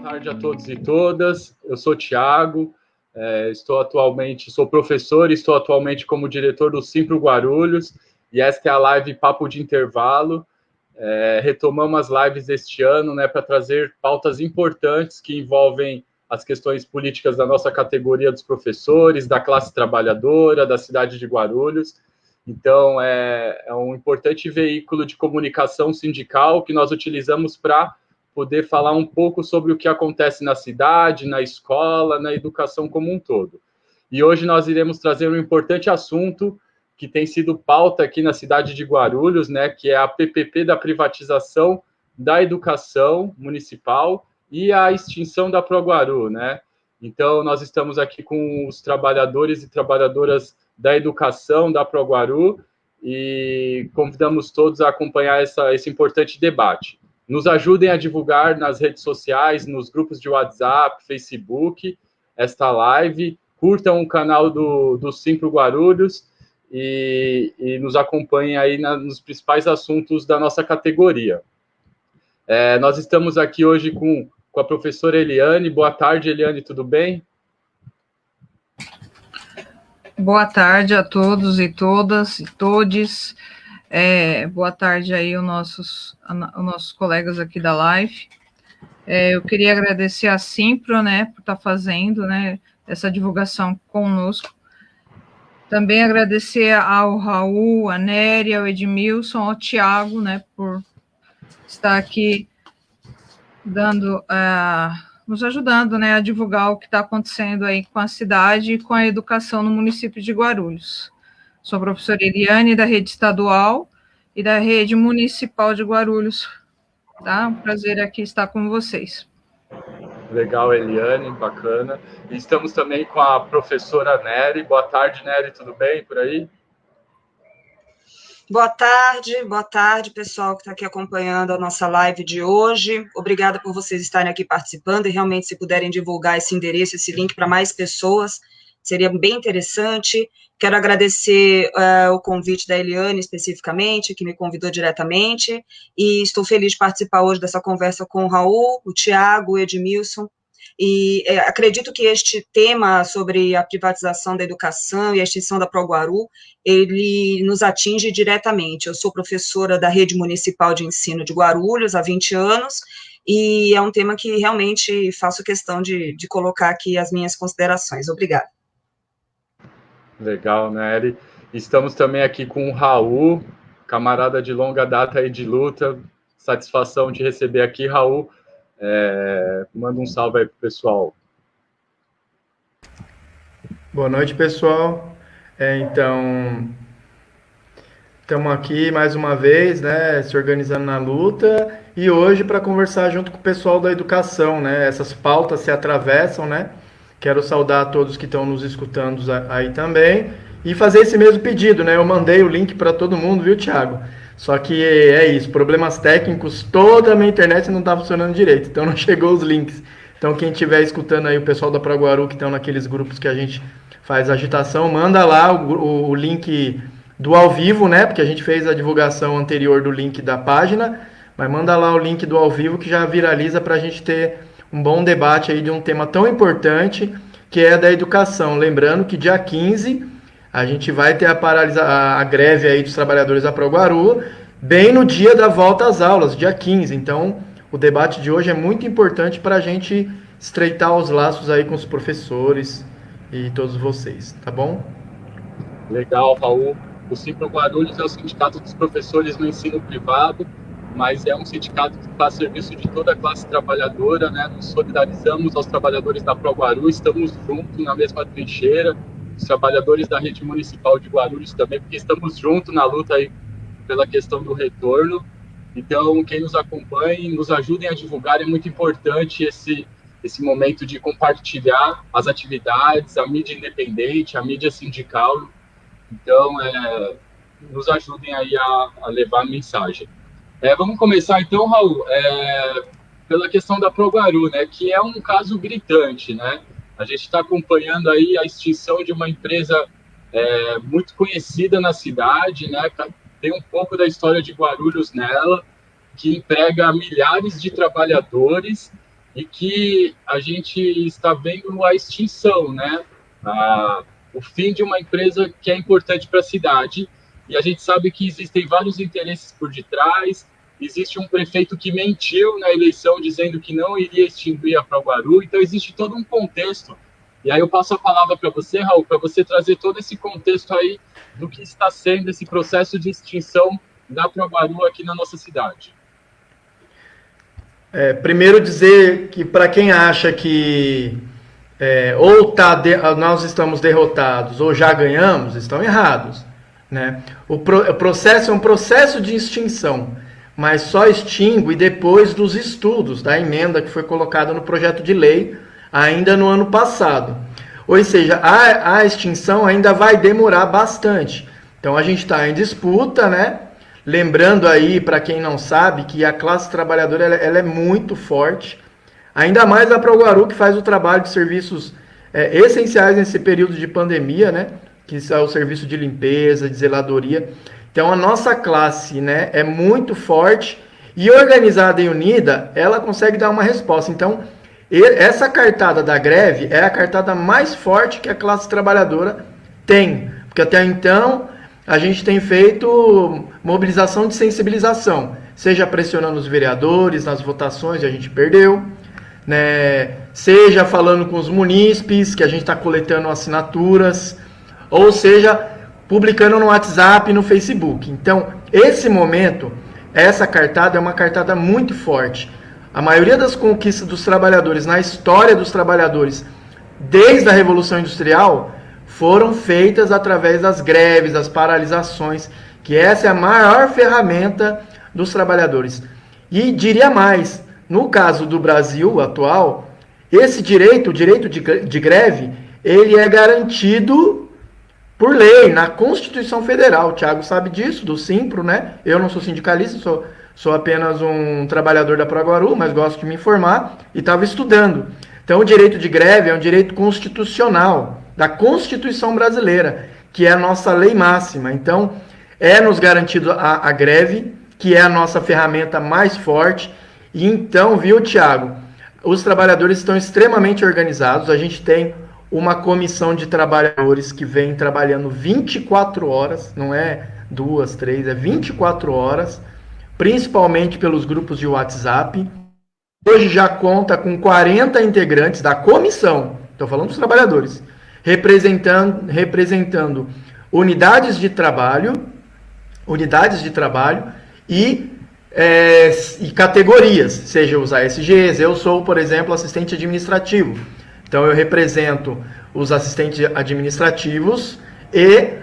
tarde a todos e todas. Eu sou Thiago, sou professor e estou atualmente como diretor do Simpro Guarulhos, e esta é a live Papo de Intervalo. Retomamos as lives este ano, né, para trazer pautas importantes que envolvem as questões políticas da nossa categoria dos professores, da classe trabalhadora, da cidade de Guarulhos. Então, é um importante veículo de comunicação sindical que nós utilizamos para poder falar um pouco sobre o que acontece na cidade, na escola, na educação como um todo. E hoje nós iremos trazer um importante assunto que tem sido pauta aqui na cidade de Guarulhos, né, que é a PPP da privatização da educação municipal e a extinção da ProGuaru, né? Então, nós estamos aqui com os trabalhadores e trabalhadoras da educação da ProGuaru e convidamos todos a acompanhar esse importante debate. Nos ajudem a divulgar nas redes sociais, nos grupos de WhatsApp, Facebook, esta live. Curtam o canal do Simpro Guarulhos e nos acompanhem aí nos principais assuntos da nossa categoria. Nós estamos aqui hoje com a professora Eliane. Boa tarde, Eliane, tudo bem? Boa tarde a todos e todas e todes. Boa tarde aí aos nossos colegas aqui da live. Eu queria agradecer a Simpro, né, por estar fazendo, né, essa divulgação conosco. Também agradecer ao Raul, a Néria, ao Edmilson, ao Thiago, né, por estar aqui nos ajudando, né, a divulgar o que está acontecendo aí com a cidade e com a educação no município de Guarulhos. Sou a professora Eliane, da rede estadual e da rede municipal de Guarulhos. Tá? Um prazer aqui estar com vocês. Legal, Eliane, bacana. E estamos também com a professora Nery. Boa tarde, Nery, tudo bem por aí? Boa tarde, pessoal que está aqui acompanhando a nossa live de hoje. Obrigada por vocês estarem aqui participando e realmente, se puderem divulgar esse endereço, esse link para mais pessoas, seria bem interessante. Quero agradecer o convite da Eliane, especificamente, que me convidou diretamente, e estou feliz de participar hoje dessa conversa com o Raul, o Thiago, o Edmilson, e acredito que este tema sobre a privatização da educação e a extinção da ProGuaru, ele nos atinge diretamente. Eu sou professora da Rede Municipal de Ensino de Guarulhos há 20 anos, e é um tema que realmente faço questão de colocar aqui as minhas considerações. Obrigada. Legal, Nery. Estamos também aqui com o Raul, camarada de longa data aí de luta. Satisfação de receber aqui, Raul. Manda um salve aí pro pessoal. Boa noite, pessoal. Então, estamos aqui mais uma vez, né, se organizando na luta, e hoje para conversar junto com o pessoal da educação, né, essas pautas se atravessam, né. Quero saudar a todos que estão nos escutando aí também e fazer esse mesmo pedido, né? Eu mandei o link para todo mundo, viu, Thiago? Só que é isso, problemas técnicos, toda a minha internet não está funcionando direito, então não chegou os links. Então quem estiver escutando aí, o pessoal da ProGuaru que estão naqueles grupos que a gente faz agitação, manda lá o link do ao vivo, né? Porque a gente fez a divulgação anterior do link da página, mas manda lá o link do ao vivo que já viraliza para a gente ter um bom debate aí de um tema tão importante, que é da educação. Lembrando que dia 15 a gente vai ter a greve aí dos trabalhadores da ProGuaru, bem no dia da volta às aulas, dia 15. Então, o debate de hoje é muito importante para a gente estreitar os laços aí com os professores e todos vocês, tá bom? Legal, Raul. O Simpro Guarulhos é o sindicato dos professores no ensino privado, mas é um sindicato que está a serviço de toda a classe trabalhadora, né? Nos solidarizamos aos trabalhadores da ProGuaru, estamos juntos na mesma trincheira, os trabalhadores da rede municipal de Guarulhos também, porque estamos juntos na luta aí pela questão do retorno. Então, quem nos acompanhe, nos ajudem a divulgar, é muito importante esse momento de compartilhar as atividades, a mídia independente, a mídia sindical. Então, nos ajudem aí a levar a mensagem. Vamos começar então, Raul, pela questão da ProGuaru, né, que é um caso gritante, né? A gente está acompanhando aí a extinção de uma empresa muito conhecida na cidade, né? Tem um pouco da história de Guarulhos nela, que emprega milhares de trabalhadores e que a gente está vendo a extinção, né? O fim de uma empresa que é importante para a cidade, e a gente sabe que existem vários interesses por detrás. Existe um prefeito que mentiu na eleição dizendo que não iria extinguir a Proguaru, então existe todo um contexto. E aí eu passo a palavra para você, Raul, para você trazer todo esse contexto aí do que está sendo esse processo de extinção da Proguaru aqui na nossa cidade. Primeiro dizer que para quem acha que nós estamos derrotados ou já ganhamos, estão errados. Né? O processo é um processo de extinção, mas só extingue depois dos estudos, da emenda que foi colocada no projeto de lei ainda no ano passado. Ou seja, a extinção ainda vai demorar bastante. Então a gente está em disputa, né? Lembrando aí, para quem não sabe, que a classe trabalhadora ela é muito forte, ainda mais a Proguaru, que faz o trabalho de serviços essenciais nesse período de pandemia, né? Que é o serviço de limpeza, de zeladoria. Então a nossa classe, né, é muito forte e organizada e unida, ela consegue dar uma resposta. Então essa cartada da greve é a cartada mais forte que a classe trabalhadora tem, porque até então a gente tem feito mobilização de sensibilização, seja pressionando os vereadores nas votações, e a gente perdeu, né? Seja falando com os munícipes, que a gente está coletando assinaturas, ou seja, publicando no WhatsApp e no Facebook. Então, esse momento, essa cartada é uma cartada muito forte. A maioria das conquistas dos trabalhadores, na história dos trabalhadores, desde a Revolução Industrial, foram feitas através das greves, das paralisações, que essa é a maior ferramenta dos trabalhadores. E diria mais, no caso do Brasil atual, esse direito, o direito de greve, ele é garantido por lei, na Constituição Federal. O Thiago sabe disso, do Simpro, né? Eu não sou sindicalista, sou apenas um trabalhador da Proguaru, mas gosto de me informar e estava estudando. Então, o direito de greve é um direito constitucional, da Constituição brasileira, que é a nossa lei máxima. Então, nos garantido a greve, que é a nossa ferramenta mais forte. E então, viu, Thiago, os trabalhadores estão extremamente organizados. A gente tem uma comissão de trabalhadores que vem trabalhando 24 horas, não é 2, 3, é 24 horas, principalmente pelos grupos de WhatsApp. Hoje já conta com 40 integrantes da comissão, estou falando dos trabalhadores, representando unidades de trabalho e categorias, seja os ASGs. Eu sou, por exemplo, assistente administrativo. Então, eu represento os assistentes administrativos e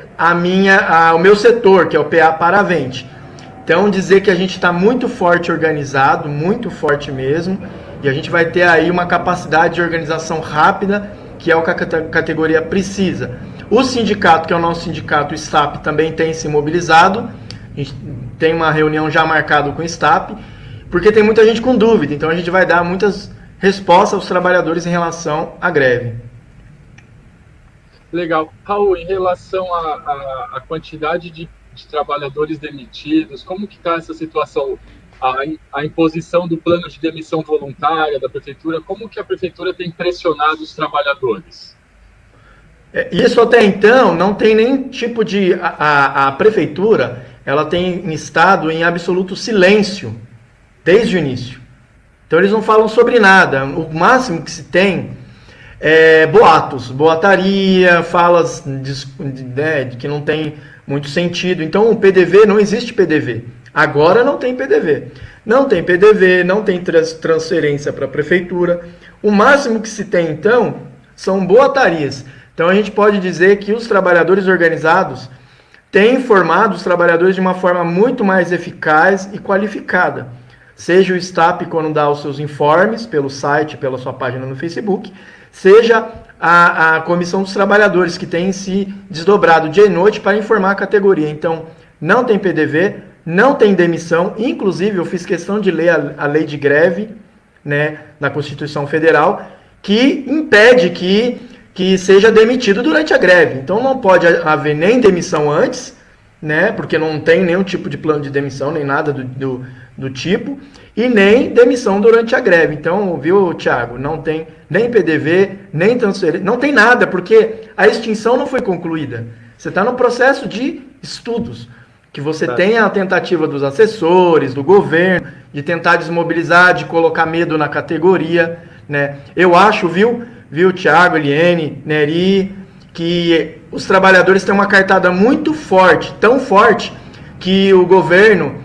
o meu setor, que é o PA Paravente. Então, dizer que a gente está muito forte organizado, muito forte mesmo, e a gente vai ter aí uma capacidade de organização rápida, que é o que a categoria precisa. O sindicato, que é o nosso sindicato, o STAP, também tem se mobilizado. A gente tem uma reunião já marcada com o STAP, porque tem muita gente com dúvida. Então, a gente vai dar muitas resposta aos trabalhadores em relação à greve. Legal. Raul, em relação à quantidade de trabalhadores demitidos, como que está essa situação? A imposição do plano de demissão voluntária da prefeitura, como que a prefeitura tem pressionado os trabalhadores? Isso até então não tem nem tipo de... A prefeitura, ela tem estado em absoluto silêncio desde o início. Então eles não falam sobre nada. O máximo que se tem é boatos, boataria, falas de que não tem muito sentido. Então o PDV, não existe PDV. Agora não tem PDV. Não tem PDV, não tem transferência para a prefeitura. O máximo que se tem, então, são boatarias. Então a gente pode dizer que os trabalhadores organizados têm informado os trabalhadores de uma forma muito mais eficaz e qualificada. Seja o STAP quando dá os seus informes pelo site, pela sua página no Facebook, seja a Comissão dos Trabalhadores, que tem se desdobrado dia e noite para informar a categoria. Então, não tem PDV, não tem demissão. Inclusive, eu fiz questão de ler a lei de greve, né, na Constituição Federal, que impede que seja demitido durante a greve. Então, não pode haver nem demissão antes, né, porque não tem nenhum tipo de plano de demissão, nem nada do tipo, e nem demissão durante a greve. Então, viu, Thiago, não tem nem PDV, nem transferência, não tem nada, porque a extinção não foi concluída. Você está no processo de estudos, que você tem a tentativa dos assessores, do governo, de tentar desmobilizar, de colocar medo na categoria, né? Eu acho, viu, Thiago, Eliane, Neri, que os trabalhadores têm uma cartada muito forte, tão forte, que o governo,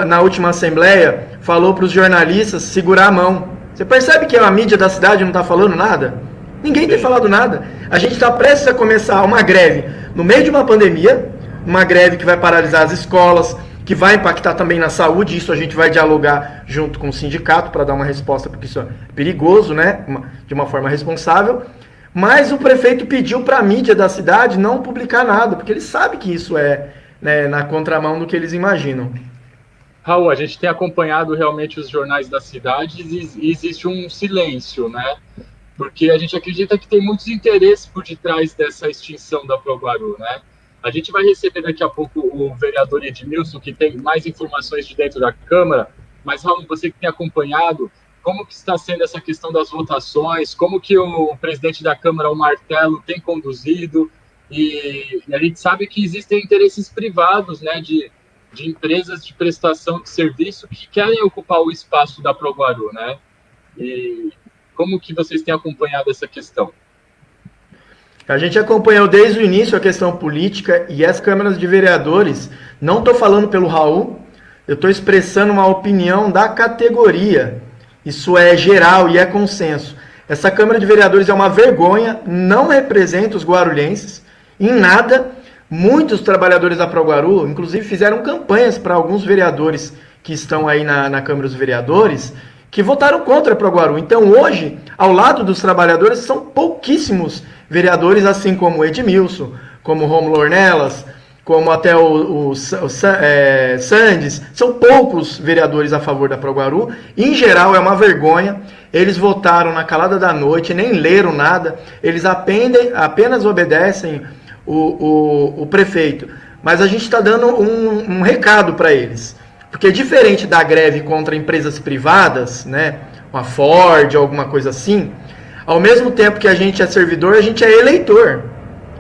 na última assembleia, falou para os jornalistas segurar a mão. Você percebe que a mídia da cidade não está falando nada? Ninguém tem falado nada. A gente está prestes a começar uma greve no meio de uma pandemia, uma greve que vai paralisar as escolas, que vai impactar também na saúde. Isso a gente vai dialogar junto com o sindicato para dar uma resposta, porque isso é perigoso, né? De uma forma responsável. Mas o prefeito pediu para a mídia da cidade não publicar nada, porque ele sabe que isso é, né, na contramão do que eles imaginam. Raul, a gente tem acompanhado realmente os jornais da cidade e existe um silêncio, né? Porque a gente acredita que tem muitos interesses por detrás dessa extinção da ProGuaru, né? A gente vai receber daqui a pouco o vereador Edmilson, que tem mais informações de dentro da Câmara, mas, Raul, você que tem acompanhado, como que está sendo essa questão das votações, como que o presidente da Câmara, o Martelo, tem conduzido, e a gente sabe que existem interesses privados, né, de empresas de prestação de serviço que querem ocupar o espaço da ProGuaru, né? E como que vocês têm acompanhado essa questão? A gente acompanhou desde o início a questão política e as câmaras de vereadores, não estou falando pelo Raul, eu estou expressando uma opinião da categoria. Isso é geral e é consenso. Essa Câmara de Vereadores é uma vergonha, não representa os guarulhenses em nada. Muitos trabalhadores da ProGuaru, inclusive, fizeram campanhas para alguns vereadores que estão aí na Câmara dos Vereadores, que votaram contra a ProGuaru. Então, hoje, ao lado dos trabalhadores, são pouquíssimos vereadores, assim como o Edmilson, como o Rômulo Ornelas, como até o Sandes. São poucos vereadores a favor da ProGuaru. Em geral, é uma vergonha. Eles votaram na calada da noite, nem leram nada. Eles apenas obedecem o prefeito. Mas a gente está dando um recado para eles. Porque diferente da greve contra empresas privadas, né, uma Ford, alguma coisa assim, ao mesmo tempo que a gente é servidor, a gente é eleitor.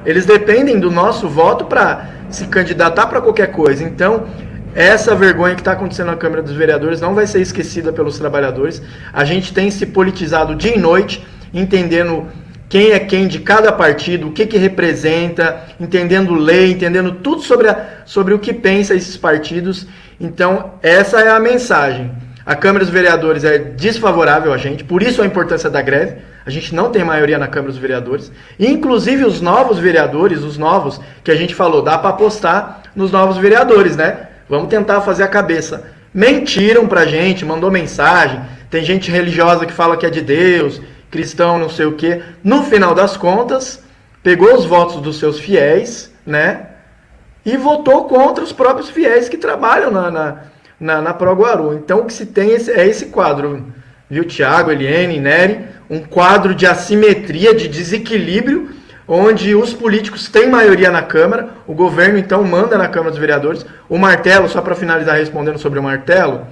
Eles dependem do nosso voto para se candidatar para qualquer coisa. Então, essa vergonha que está acontecendo na Câmara dos Vereadores não vai ser esquecida pelos trabalhadores. A gente tem se politizado dia e noite, entendendo quem é quem de cada partido, o que representa, entendendo lei, entendendo tudo sobre o que pensa esses partidos. Então, essa é a mensagem. A Câmara dos Vereadores é desfavorável a gente, por isso a importância da greve. A gente não tem maioria na Câmara dos Vereadores. Inclusive, os novos vereadores, os novos que a gente falou, dá para apostar nos novos vereadores, né? Vamos tentar fazer a cabeça. Mentiram pra gente, mandou mensagem. Tem gente religiosa que fala que é de Deus, cristão, não sei o quê. No final das contas, pegou os votos dos seus fiéis, né? E votou contra os próprios fiéis que trabalham na ProGuaru. Então, o que se tem é esse quadro, viu, Thiago, Eliane, Nery? Um quadro de assimetria, de desequilíbrio, onde os políticos têm maioria na Câmara, o governo, então, manda na Câmara dos Vereadores. O Martelo, só para finalizar respondendo sobre o Martelo,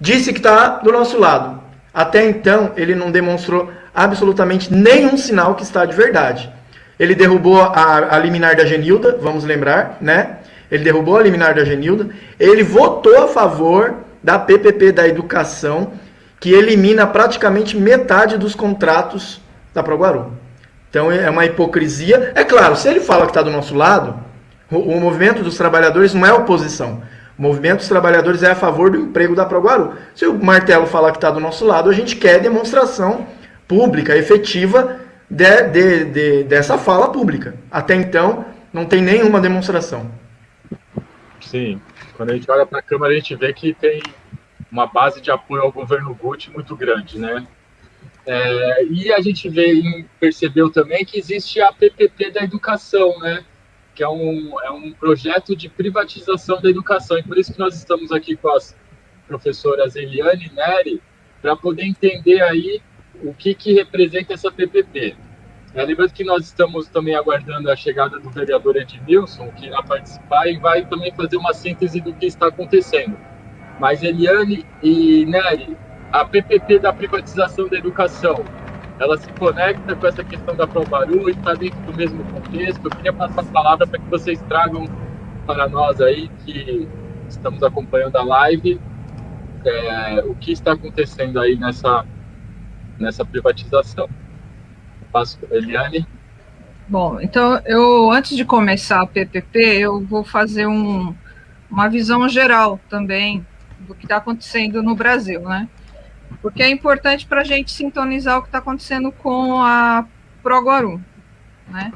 disse que está do nosso lado. Até então, ele não demonstrou absolutamente nenhum sinal que está de verdade. Ele derrubou a liminar da Genilda, vamos lembrar, né? Ele derrubou a liminar da Genilda. Ele votou a favor da PPP da educação, que elimina praticamente metade dos contratos da ProGuaru. Então é uma hipocrisia. É claro, se ele fala que está do nosso lado, o movimento dos trabalhadores não é oposição. O movimento dos trabalhadores é a favor do emprego da ProGuaru. Se o Martelo falar que está do nosso lado, a gente quer demonstração pública, efetiva, dessa fala pública. Até então, não tem nenhuma demonstração. Sim, quando a gente olha para a Câmara, a gente vê que tem uma base de apoio ao governo Guti muito grande, né? E a gente percebeu também que existe a PPP da educação, né? Que é um projeto de privatização da educação. E por isso que nós estamos aqui com as professoras Eliane e Nery, para poder entender aí o que representa essa PPP. Lembrando que nós estamos também aguardando a chegada do vereador Edmilson, que irá participar e vai também fazer uma síntese do que está acontecendo. Mas, Eliane e Nery, a PPP da privatização da educação, ela se conecta com essa questão da ProGuarulhos e está dentro do mesmo contexto? Eu queria passar a palavra para que vocês tragam para nós aí, que estamos acompanhando a live, o que está acontecendo aí nessa privatização. Passo, Eliane. Bom, então, antes de começar a PPP, eu vou fazer uma visão geral também do que está acontecendo no Brasil, né? Porque é importante para a gente sintonizar o que está acontecendo com a ProGuarulhos, né?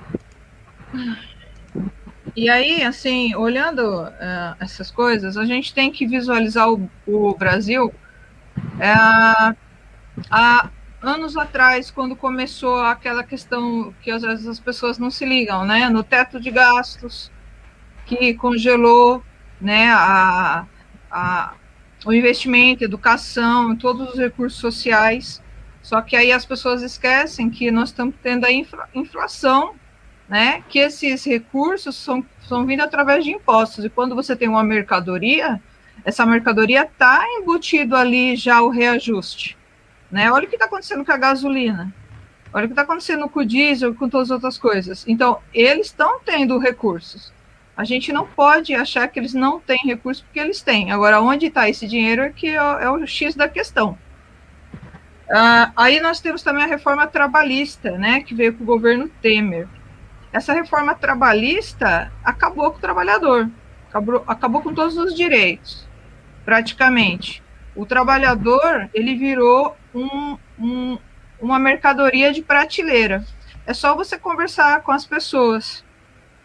E aí, assim, olhando essas coisas, a gente tem que visualizar o Brasil há anos atrás, quando começou aquela questão que às vezes as pessoas não se ligam, né? No teto de gastos, que congelou, né, o investimento, educação, todos os recursos sociais. Só que aí as pessoas esquecem que nós estamos tendo a inflação, né, que esses recursos são vindo através de impostos, e quando você tem uma mercadoria, essa mercadoria está embutido ali já o reajuste, né? Olha o que está acontecendo com a gasolina, olha o que está acontecendo com o diesel, com todas as outras coisas. Então, eles estão tendo recursos. A gente não pode achar que eles não têm recursos, porque eles têm. Agora, onde está esse dinheiro é que é o X da questão. Aí nós temos também a reforma trabalhista, né, que veio com o governo Temer. Essa reforma trabalhista acabou com o trabalhador, acabou com todos os direitos, praticamente. O trabalhador, ele virou uma mercadoria de prateleira. É só você conversar com as pessoas,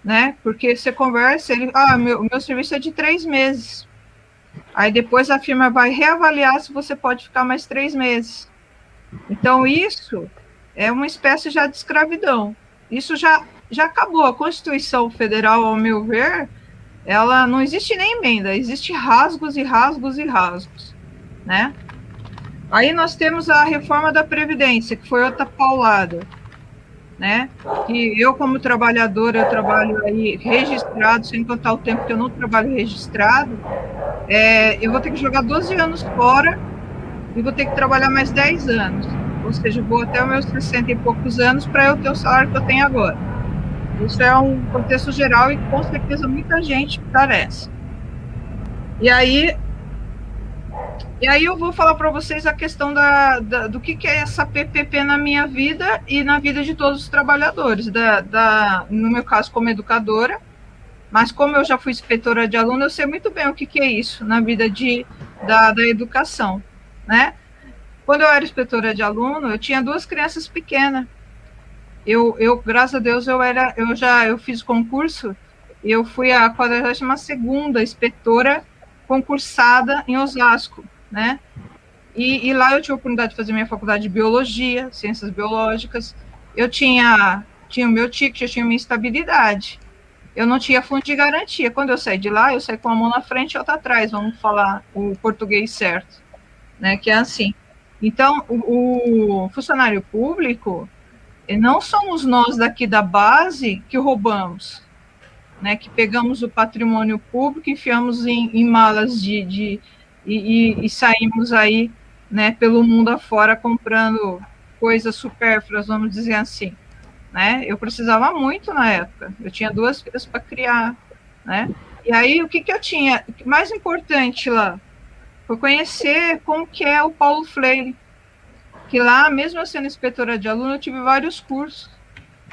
né? Porque você conversa, meu serviço é de 3 meses. Aí depois a firma vai reavaliar se você pode ficar mais 3 meses. Então, isso é uma espécie já de escravidão. Isso já acabou. A Constituição Federal, ao meu ver, ela não existe nem emenda, existe rasgos e rasgos e rasgos, né? Aí nós temos a reforma da Previdência, que foi outra paulada, né? Que eu, como trabalhadora, eu trabalho aí registrado, sem contar o tempo que eu não trabalho registrado, eu vou ter que jogar 12 anos fora e vou ter que trabalhar mais 10 anos. Ou seja, eu vou até os meus 60 e poucos anos para eu ter o salário que eu tenho agora. Isso é um contexto geral e, com certeza, muita gente carece. E aí eu vou falar para vocês a questão do que é essa PPP na minha vida e na vida de todos os trabalhadores, no meu caso, como educadora, mas como eu já fui inspetora de aluno, eu sei muito bem o que é isso na vida da educação, né? Quando eu era inspetora de aluno, eu tinha 2 crianças pequenas. Eu graças a Deus, eu fiz concurso, e eu fui a 42ª inspetora concursada em Osasco, né? E lá eu tive a oportunidade de fazer minha faculdade de biologia, ciências biológicas. Eu tinha o meu ticket, eu tinha minha estabilidade. Eu não tinha fundo de garantia. Quando eu saí de lá, eu saí com uma mão na frente e outra atrás, vamos falar o português certo, né? Que é assim. Então, o funcionário público, não somos nós daqui da base que roubamos, né? Que pegamos o patrimônio público, enfiamos em malas e saímos aí, né, pelo mundo afora comprando coisas supérfluas, vamos dizer assim, né? Eu precisava muito na época, eu tinha 2 filhas para criar, né? E aí o que eu tinha mais importante lá foi conhecer como que é o Paulo Freire, que lá, mesmo eu sendo inspetora de aluno, eu tive vários cursos,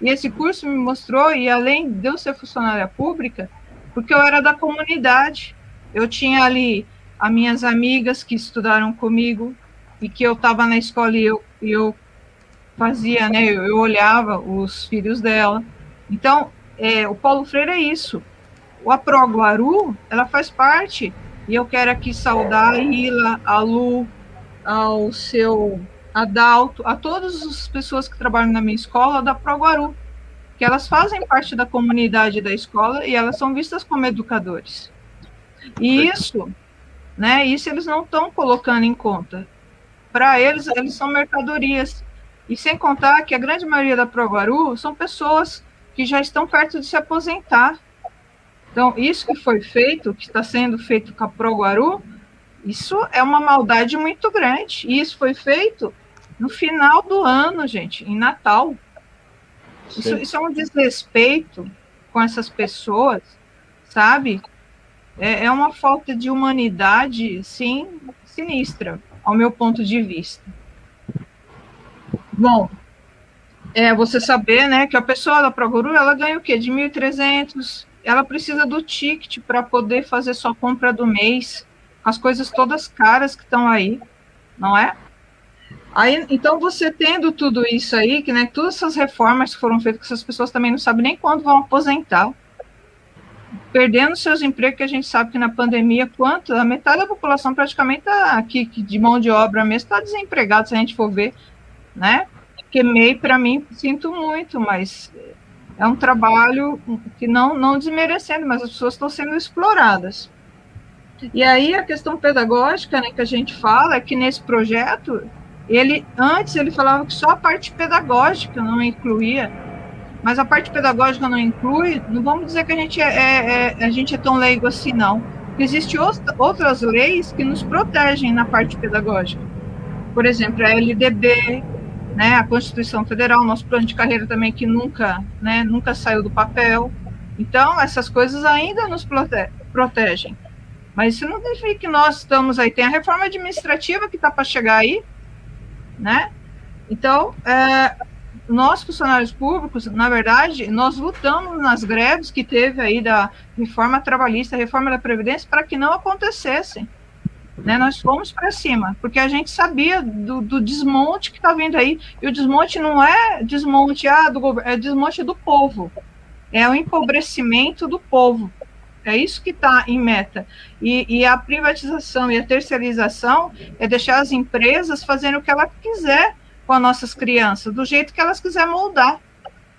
e esse curso me mostrou, e além de eu ser funcionária pública, porque eu era da comunidade, eu tinha ali as minhas amigas que estudaram comigo, e que eu estava na escola e eu fazia, né, eu olhava os filhos dela. Então, o Paulo Freire é isso. A ProGuarulhos, ela faz parte, e eu quero aqui saudar a Ila, a Lu, ao seu Adalto, a todas as pessoas que trabalham na minha escola da ProGuarulhos, que elas fazem parte da comunidade da escola e elas são vistas como educadores. E isso, né, isso eles não estão colocando em conta. Para eles são mercadorias. E sem contar que a grande maioria da ProGuarulhos são pessoas que já estão perto de se aposentar. Então, isso que foi feito, que está sendo feito com a ProGuarulhos, Isso é uma maldade muito grande. E isso foi feito no final do ano, gente, em Natal. Isso é um desrespeito com essas pessoas, sabe? É uma falta de humanidade, sim, sinistra, ao meu ponto de vista. Bom, você saber, né, que a pessoa da ProGuru, ela ganha o quê? De 1.300, ela precisa do ticket para poder fazer sua compra do mês, as coisas todas caras que estão aí, não é? Aí, então, você tendo tudo isso aí, que, né, todas essas reformas que foram feitas, que essas pessoas também não sabem nem quando vão aposentar, perdendo seus empregos, que a gente sabe que na pandemia, a metade da população praticamente está aqui, de mão de obra mesmo, está desempregado, se a gente for ver, né? Porque MEI, para mim, sinto muito, mas é um trabalho que não desmerecendo, mas as pessoas estão sendo exploradas. E aí a questão pedagógica, né, que a gente fala é que nesse projeto, antes ele falava que só a parte pedagógica não incluía, mas a parte pedagógica não inclui, não vamos dizer que a gente é tão leigo assim, não. Existem outras leis que nos protegem na parte pedagógica. Por exemplo, a LDB, né, a Constituição Federal, nosso plano de carreira também, que nunca saiu do papel. Então, essas coisas ainda nos protegem. Mas isso não significa que nós estamos aí. Tem a reforma administrativa que está para chegar aí, né? Então, nós, funcionários públicos, na verdade, nós lutamos nas greves que teve aí da reforma trabalhista, reforma da Previdência, para que não acontecessem. Né, nós fomos para cima, porque a gente sabia do desmonte que está vindo aí, e o desmonte não é desmonte do governo, é desmonte do povo, é o empobrecimento do povo, é isso que está em meta, e a privatização e a terceirização é deixar as empresas fazendo o que ela quiser com as nossas crianças, do jeito que elas quiserem moldar,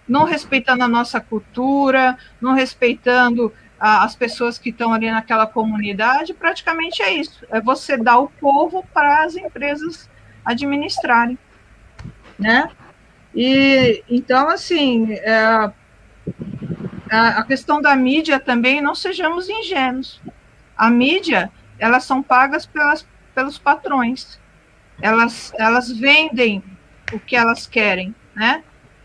não respeitando a nossa cultura, não respeitando as pessoas que estão ali naquela comunidade. Praticamente é isso, é você dar o povo para as empresas administrarem, né? E então, assim, a questão da mídia também, não sejamos ingênuos. A mídia, elas são pagas pelos patrões, elas vendem o que elas querem, né?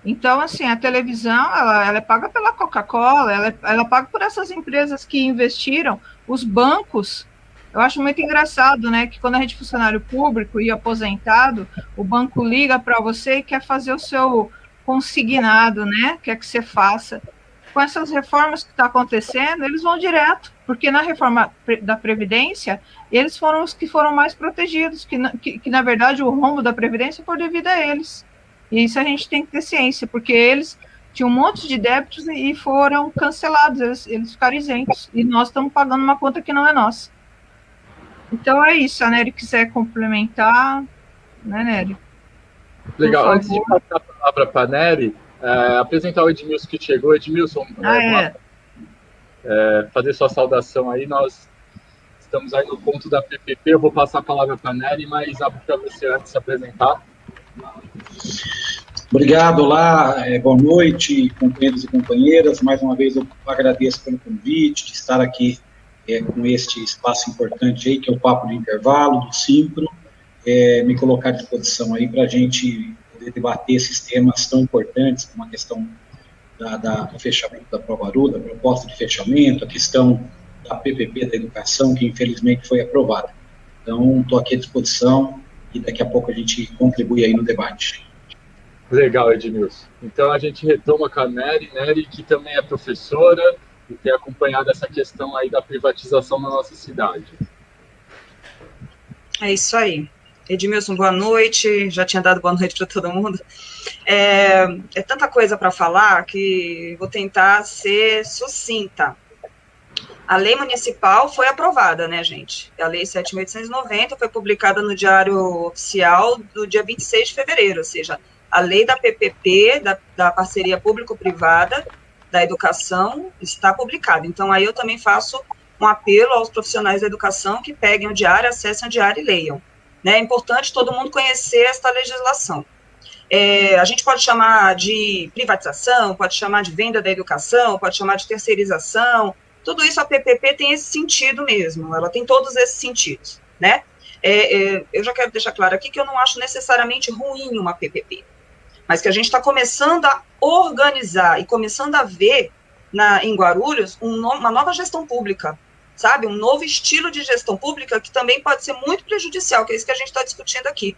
Então, assim, a televisão, ela é paga pela Coca-Cola, ela é paga por essas empresas que investiram, os bancos. Eu acho muito engraçado, né, que quando a gente é funcionário público e aposentado, o banco liga para você e quer fazer o seu consignado, né, quer que você faça. Com essas reformas que estão acontecendo, eles vão direto, porque na reforma da Previdência, eles foram os que foram mais protegidos, que na verdade, o rombo da Previdência foi devido a eles. E isso a gente tem que ter ciência, porque eles tinham um monte de débitos e foram cancelados, eles ficaram isentos, e nós estamos pagando uma conta que não é nossa. Então é isso, a Nery quiser complementar, né, Nery? Legal, antes de passar a palavra para a Nery, apresentar o Edmilson que chegou. Edmilson, fazer sua saudação aí, nós estamos aí no ponto da PPP, eu vou passar a palavra para a Nery, mas abro para você antes de se apresentar. Obrigado, Olá, boa noite, companheiros e companheiras. Mais uma vez eu agradeço pelo convite de estar aqui com este espaço importante aí, que é o Papo de Intervalo, do Simpro, me colocar à disposição aí para a gente poder debater esses temas tão importantes, como a questão do fechamento da ProGuru, da proposta de fechamento, a questão da PPP da educação, que infelizmente foi aprovada. Então, estou aqui à disposição e daqui a pouco a gente contribui aí no debate. Legal, Edmilson. Então, a gente retoma com a Nery, que também é professora e tem acompanhado essa questão aí da privatização na nossa cidade. É isso aí. Edmilson, boa noite. Já tinha dado boa noite para todo mundo. É tanta coisa para falar que vou tentar ser sucinta. A lei municipal foi aprovada, né, gente? A lei 7.890 foi publicada no Diário Oficial do dia 26 de fevereiro, ou seja, a lei da PPP, da parceria público-privada, da educação, está publicada. Então, aí eu também faço um apelo aos profissionais da educação que peguem o diário, acessem o diário e leiam. Né? É importante todo mundo conhecer esta legislação. A gente pode chamar de privatização, pode chamar de venda da educação, pode chamar de terceirização, tudo isso a PPP tem esse sentido mesmo, ela tem todos esses sentidos. né? Eu já quero deixar claro aqui que eu não acho necessariamente ruim uma PPP, mas que a gente está começando a organizar e começando a ver em Guarulhos uma nova gestão pública, sabe? Um novo estilo de gestão pública que também pode ser muito prejudicial, que é isso que a gente está discutindo aqui.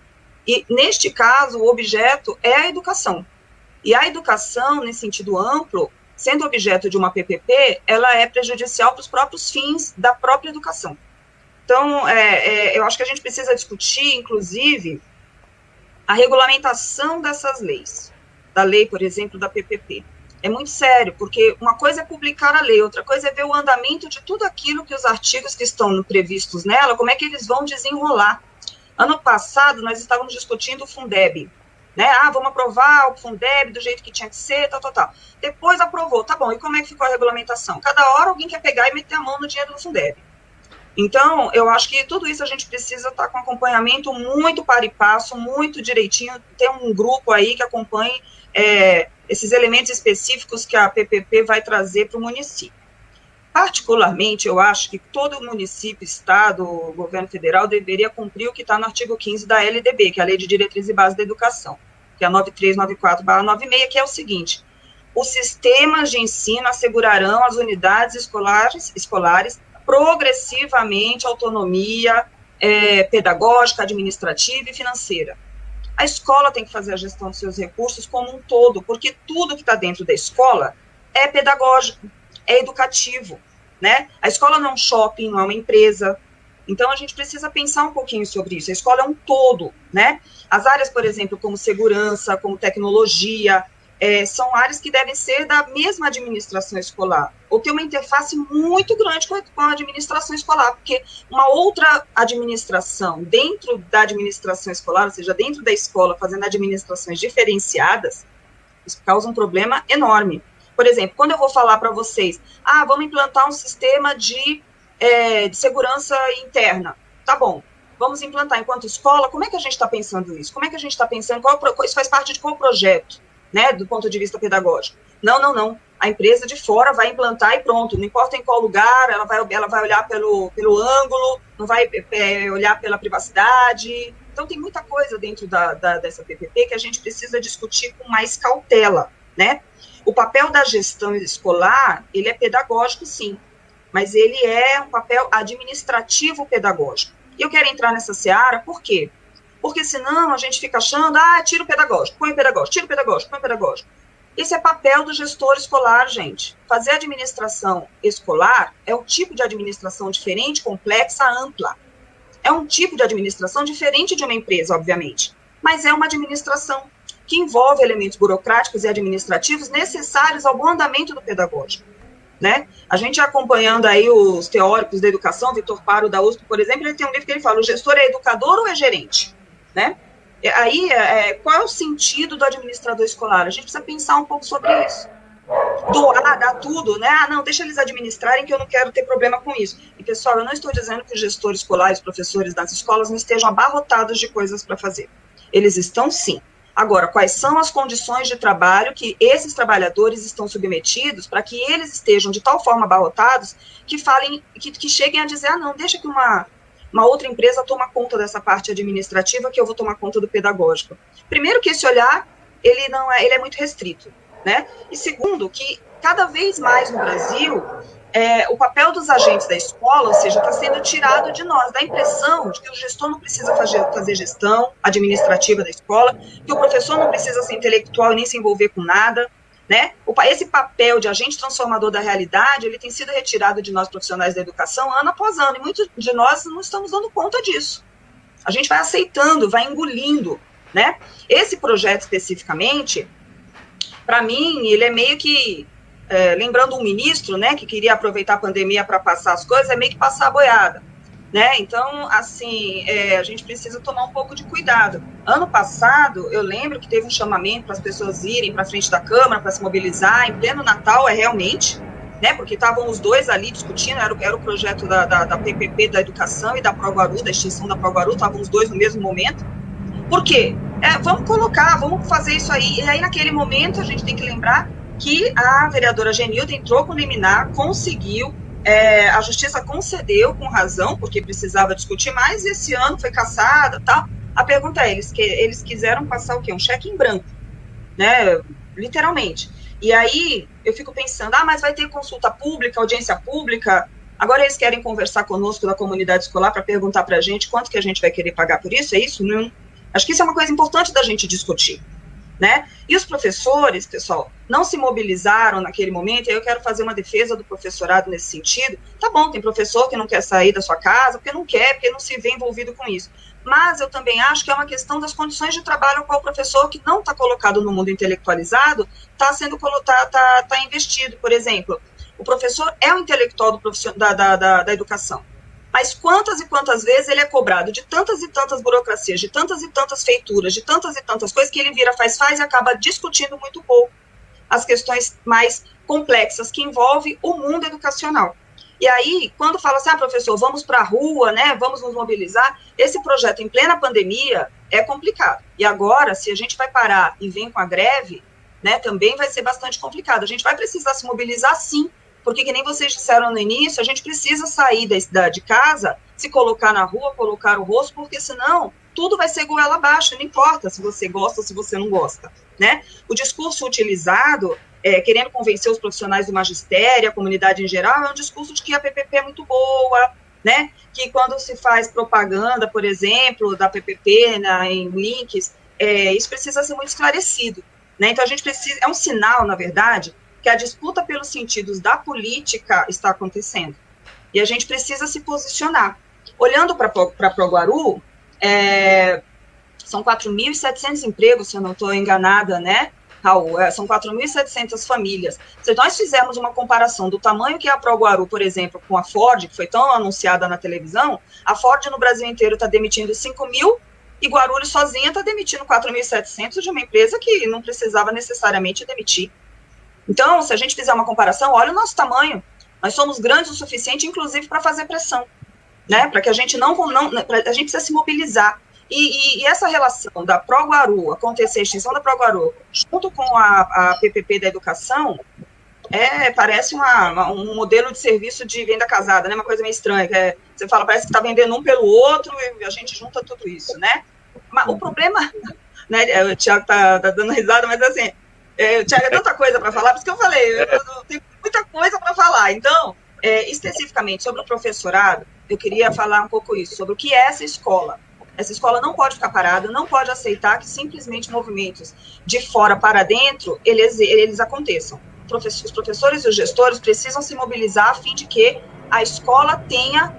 E, neste caso, o objeto é a educação. E a educação, nesse sentido amplo, sendo objeto de uma PPP, ela é prejudicial para os próprios fins da própria educação. Então, eu acho que a gente precisa discutir, inclusive, a regulamentação dessas leis. Da lei, por exemplo, da PPP. É muito sério, porque uma coisa é publicar a lei, outra coisa é ver o andamento de tudo aquilo que os artigos que estão previstos nela, como é que eles vão desenrolar. Ano passado, nós estávamos discutindo o Fundeb, né? Vamos aprovar o Fundeb do jeito que tinha que ser, tal. Depois aprovou, tá bom, e como é que ficou a regulamentação? Cada hora alguém quer pegar e meter a mão no dinheiro do Fundeb. Então, eu acho que tudo isso a gente precisa estar com acompanhamento muito para e passo, muito direitinho, ter um grupo aí que acompanhe esses elementos específicos que a PPP vai trazer para o município. Particularmente, eu acho que todo município, estado, governo federal deveria cumprir o que está no artigo 15 da LDB, que é a Lei de Diretrizes e Bases da Educação, que é a 9394/96, que é o seguinte: os sistemas de ensino assegurarão às unidades escolares progressivamente autonomia pedagógica, administrativa e financeira. A escola tem que fazer a gestão dos seus recursos como um todo, porque tudo que está dentro da escola é pedagógico, é educativo, né? A escola não é um shopping, não é uma empresa. Então, a gente precisa pensar um pouquinho sobre isso. A escola é um todo, né? As áreas, por exemplo, como segurança, como tecnologia, são áreas que devem ser da mesma administração escolar, ou ter uma interface muito grande com a administração escolar, porque uma outra administração dentro da administração escolar, ou seja, dentro da escola, fazendo administrações diferenciadas, isso causa um problema enorme. Por exemplo, quando eu vou falar para vocês, vamos implantar um sistema de segurança interna, tá bom, vamos implantar enquanto escola, como é que a gente está pensando isso? Como é que a gente está pensando, isso faz parte de qual projeto? Né, do ponto de vista pedagógico. Não. A empresa de fora vai implantar e pronto, não importa em qual lugar, ela vai olhar pelo ângulo, não vai olhar pela privacidade. Então, tem muita coisa dentro dessa PPP que a gente precisa discutir com mais cautela, né? O papel da gestão escolar, ele é pedagógico, sim, mas ele é um papel administrativo pedagógico. E eu quero entrar nessa seara, por quê? Porque senão a gente fica achando, tira o pedagógico, põe o pedagógico, tira o pedagógico, põe o pedagógico. Esse é papel do gestor escolar, gente. Fazer administração escolar é um tipo de administração diferente, complexa, ampla. É um tipo de administração diferente de uma empresa, obviamente, mas é uma administração que envolve elementos burocráticos e administrativos necessários ao bom andamento do pedagógico, né? A gente acompanhando aí os teóricos da educação, Vitor Paro da USP, por exemplo, ele tem um livro que ele fala, o gestor é educador ou é gerente? Né? Aí, qual é o sentido do administrador escolar? A gente precisa pensar um pouco sobre isso. Dar tudo, né? Não, deixa eles administrarem que eu não quero ter problema com isso. E, pessoal, eu não estou dizendo que os gestores escolares, os professores das escolas não estejam abarrotados de coisas para fazer. Eles estão, sim. Agora, quais são as condições de trabalho que esses trabalhadores estão submetidos para que eles estejam de tal forma abarrotados que cheguem a dizer, não, deixa que uma outra empresa toma conta dessa parte administrativa que eu vou tomar conta do pedagógico. Primeiro que esse olhar, ele é muito restrito, né? E segundo, que cada vez mais no Brasil, o papel dos agentes da escola, ou seja, está sendo tirado de nós, dá a impressão de que o gestor não precisa fazer gestão administrativa da escola, que o professor não precisa ser intelectual e nem se envolver com nada, né? Esse papel de agente transformador da realidade, ele tem sido retirado de nós profissionais da educação ano após ano, e muitos de nós não estamos dando conta disso. A gente vai aceitando, vai engolindo, né? Esse projeto especificamente, para mim, ele é meio que, lembrando um ministro, né, que queria aproveitar a pandemia para passar as coisas, é meio que passar a boiada, né? Então, assim, a gente precisa tomar um pouco de cuidado. Ano passado, eu lembro que teve um chamamento para as pessoas irem para frente da Câmara para se mobilizar, em pleno Natal, realmente, né, porque estavam os dois ali discutindo, era o projeto da PPP da educação e da Proguaru, da extinção da Proguaru, estavam os dois no mesmo momento. Por quê? Vamos fazer isso aí. E aí, naquele momento, a gente tem que lembrar que a vereadora Genilda entrou com liminar, conseguiu a Justiça concedeu com razão, porque precisava discutir mais, e esse ano foi cassada, tal. A pergunta é, eles quiseram passar o quê? Um cheque em branco, né? Literalmente. E aí, eu fico pensando, mas vai ter consulta pública, audiência pública, agora eles querem conversar conosco da comunidade escolar para perguntar para a gente quanto que a gente vai querer pagar por isso, é isso? Não. Acho que isso é uma coisa importante da gente discutir, né? E os professores, pessoal, não se mobilizaram naquele momento, e aí eu quero fazer uma defesa do professorado nesse sentido. Tá bom, tem professor que não quer sair da sua casa, porque não quer, porque não se vê envolvido com isso. Mas eu também acho que é uma questão das condições de trabalho ao qual o professor que não está colocado no mundo intelectualizado está investido. Por exemplo, o professor é um intelectual da educação, mas quantas e quantas vezes ele é cobrado de tantas e tantas burocracias, de tantas e tantas feituras, de tantas e tantas coisas que ele vira, faz e acaba discutindo muito pouco as questões mais complexas que envolvem o mundo educacional. E aí, quando fala assim, professor, vamos para a rua, né, vamos nos mobilizar, esse projeto em plena pandemia é complicado. E agora, se a gente vai parar e vir com a greve, né, também vai ser bastante complicado. A gente vai precisar se mobilizar sim, porque, que nem vocês disseram no início, a gente precisa sair de casa, se colocar na rua, colocar o rosto, porque senão tudo vai ser goela abaixo, não importa se você gosta ou se você não gosta, né? O discurso utilizado, querendo convencer os profissionais do magistério, a comunidade em geral, é um discurso de que a PPP é muito boa, né? Que quando se faz propaganda, por exemplo, da PPP em links, isso precisa ser muito esclarecido, né? Então a gente precisa, é um sinal, na verdade, que a disputa pelos sentidos da política está acontecendo. E a gente precisa se posicionar. Olhando para Proguaru, são 4.700 empregos, se eu não estou enganada, né, Raul? São 4.700 famílias. Se nós fizermos uma comparação do tamanho que é a Proguaru, por exemplo, com a Ford, que foi tão anunciada na televisão, a Ford no Brasil inteiro está demitindo 5.000 e Guarulhos sozinha está demitindo 4.700 de uma empresa que não precisava necessariamente demitir. Então, se a gente fizer uma comparação, olha o nosso tamanho. Nós somos grandes o suficiente, inclusive, para fazer pressão, né? Para que a gente a gente precisa se mobilizar. E essa relação da Proguaru, acontecer a extinção da Proguaru, junto com a PPP da educação, parece um modelo de serviço de venda casada, né? Uma coisa meio estranha, você fala, parece que está vendendo um pelo outro, e a gente junta tudo isso, né? Mas o problema, né? O Thiago tá dando risada, mas assim, Thiago, é tanta coisa para falar, por isso que eu falei, eu tenho muita coisa para falar. Então, especificamente sobre o professorado, eu queria falar um pouco isso, sobre o que é essa escola. Essa escola não pode ficar parada, não pode aceitar que simplesmente movimentos de fora para dentro, eles aconteçam. Os professores e os gestores precisam se mobilizar a fim de que a escola tenha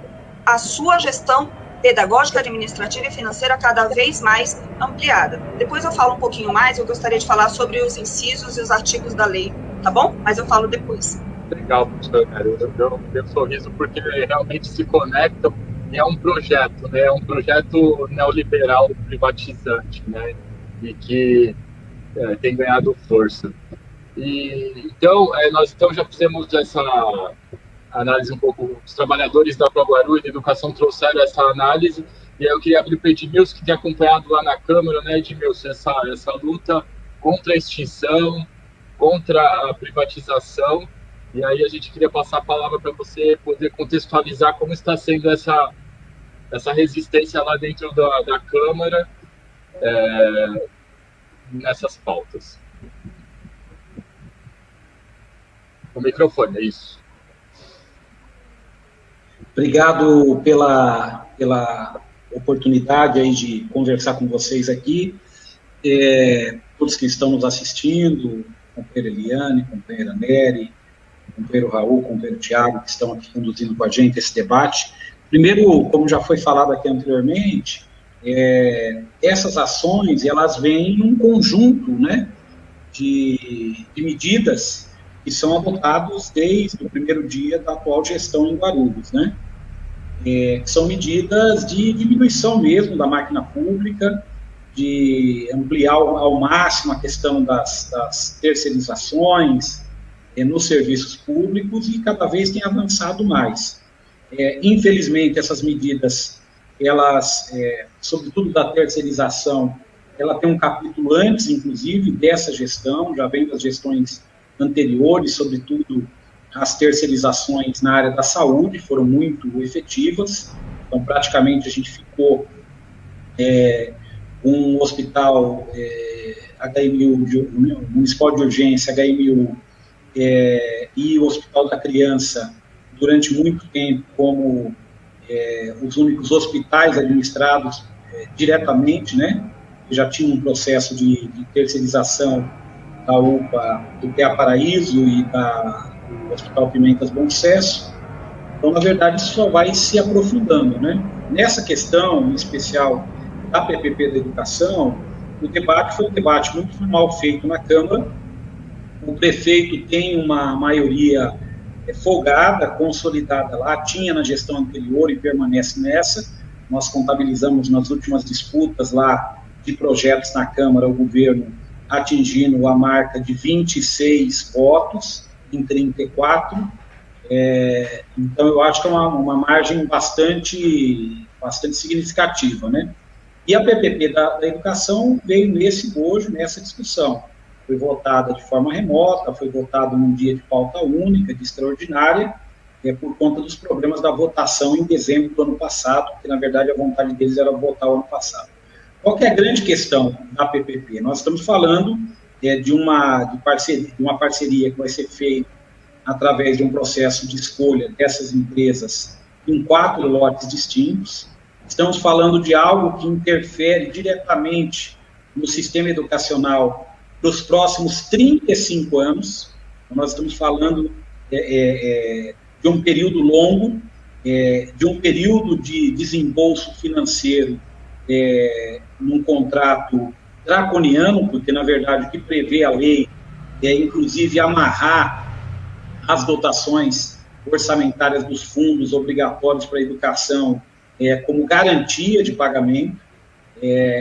a sua gestão pedagógica, administrativa e financeira cada vez mais ampliada. Depois eu falo um pouquinho mais, eu gostaria de falar sobre os incisos e os artigos da lei, tá bom? Mas eu falo depois. Legal, professor, cara. Eu dei um sorriso porque realmente se conectam. É um projeto, né? É um projeto neoliberal privatizante, né? E que tem ganhado força. Então, nós já fizemos essa análise um pouco, os trabalhadores da Proguaru e da educação trouxeram essa análise, e aí eu queria abrir para o Edmilson, que tem acompanhado lá na Câmara, né, Edmilson, essa luta contra a extinção, contra a privatização, e aí a gente queria passar a palavra para você poder contextualizar como está sendo essa resistência lá dentro da Câmara, nessas pautas. O microfone, é isso. Obrigado pela oportunidade aí de conversar com vocês aqui, todos que estão nos assistindo, companheira Eliane, companheira Nery, companheiro Raul, companheiro Thiago, que estão aqui conduzindo com a gente esse debate. Primeiro, como já foi falado aqui anteriormente, essas ações, elas vêm num conjunto, né, de medidas que são adotadas desde o primeiro dia da atual gestão em Guarulhos, né? São medidas de diminuição mesmo da máquina pública, de ampliar ao máximo a questão das terceirizações nos serviços públicos, e cada vez tem avançado mais. Infelizmente, essas medidas, elas, sobretudo da terceirização, ela tem um capítulo antes, inclusive, dessa gestão, já vem das gestões anteriores, sobretudo as terceirizações na área da saúde foram muito efetivas, então praticamente a gente ficou um hospital HMU, municipal de urgência, HMU, e o Hospital da Criança, durante muito tempo, como os únicos hospitais administrados diretamente, né, que já tinham um processo de terceirização da UPA do PA Paraíso e do Hospital Pimentas Bom Sucesso. Então, na verdade, isso só vai se aprofundando, né? Nessa questão, em especial, da PPP da educação, o debate foi um debate muito mal feito na Câmara. O prefeito tem uma maioria folgada, consolidada lá, tinha na gestão anterior e permanece nessa. Nós contabilizamos nas últimas disputas lá de projetos na Câmara, o governo atingindo a marca de 26 votos em 34. Então, eu acho que é uma margem bastante significativa, né? E a PPP da educação veio nesse bojo, nessa discussão. Foi votada de forma remota, foi votada num dia de pauta única, de extraordinária, por conta dos problemas da votação em dezembro do ano passado, porque, na verdade, a vontade deles era votar o ano passado. Qual que é a grande questão da PPP? Nós estamos falando de uma parceria que vai ser feita através de um processo de escolha dessas empresas em 4 lotes distintos. Estamos falando de algo que interfere diretamente no sistema educacional para os próximos 35 anos. Então, nós estamos falando de um período longo, de um período de desembolso financeiro num contrato draconiano, porque, na verdade, o que prevê a lei é, inclusive, amarrar as dotações orçamentárias dos fundos obrigatórios para a educação como garantia de pagamento.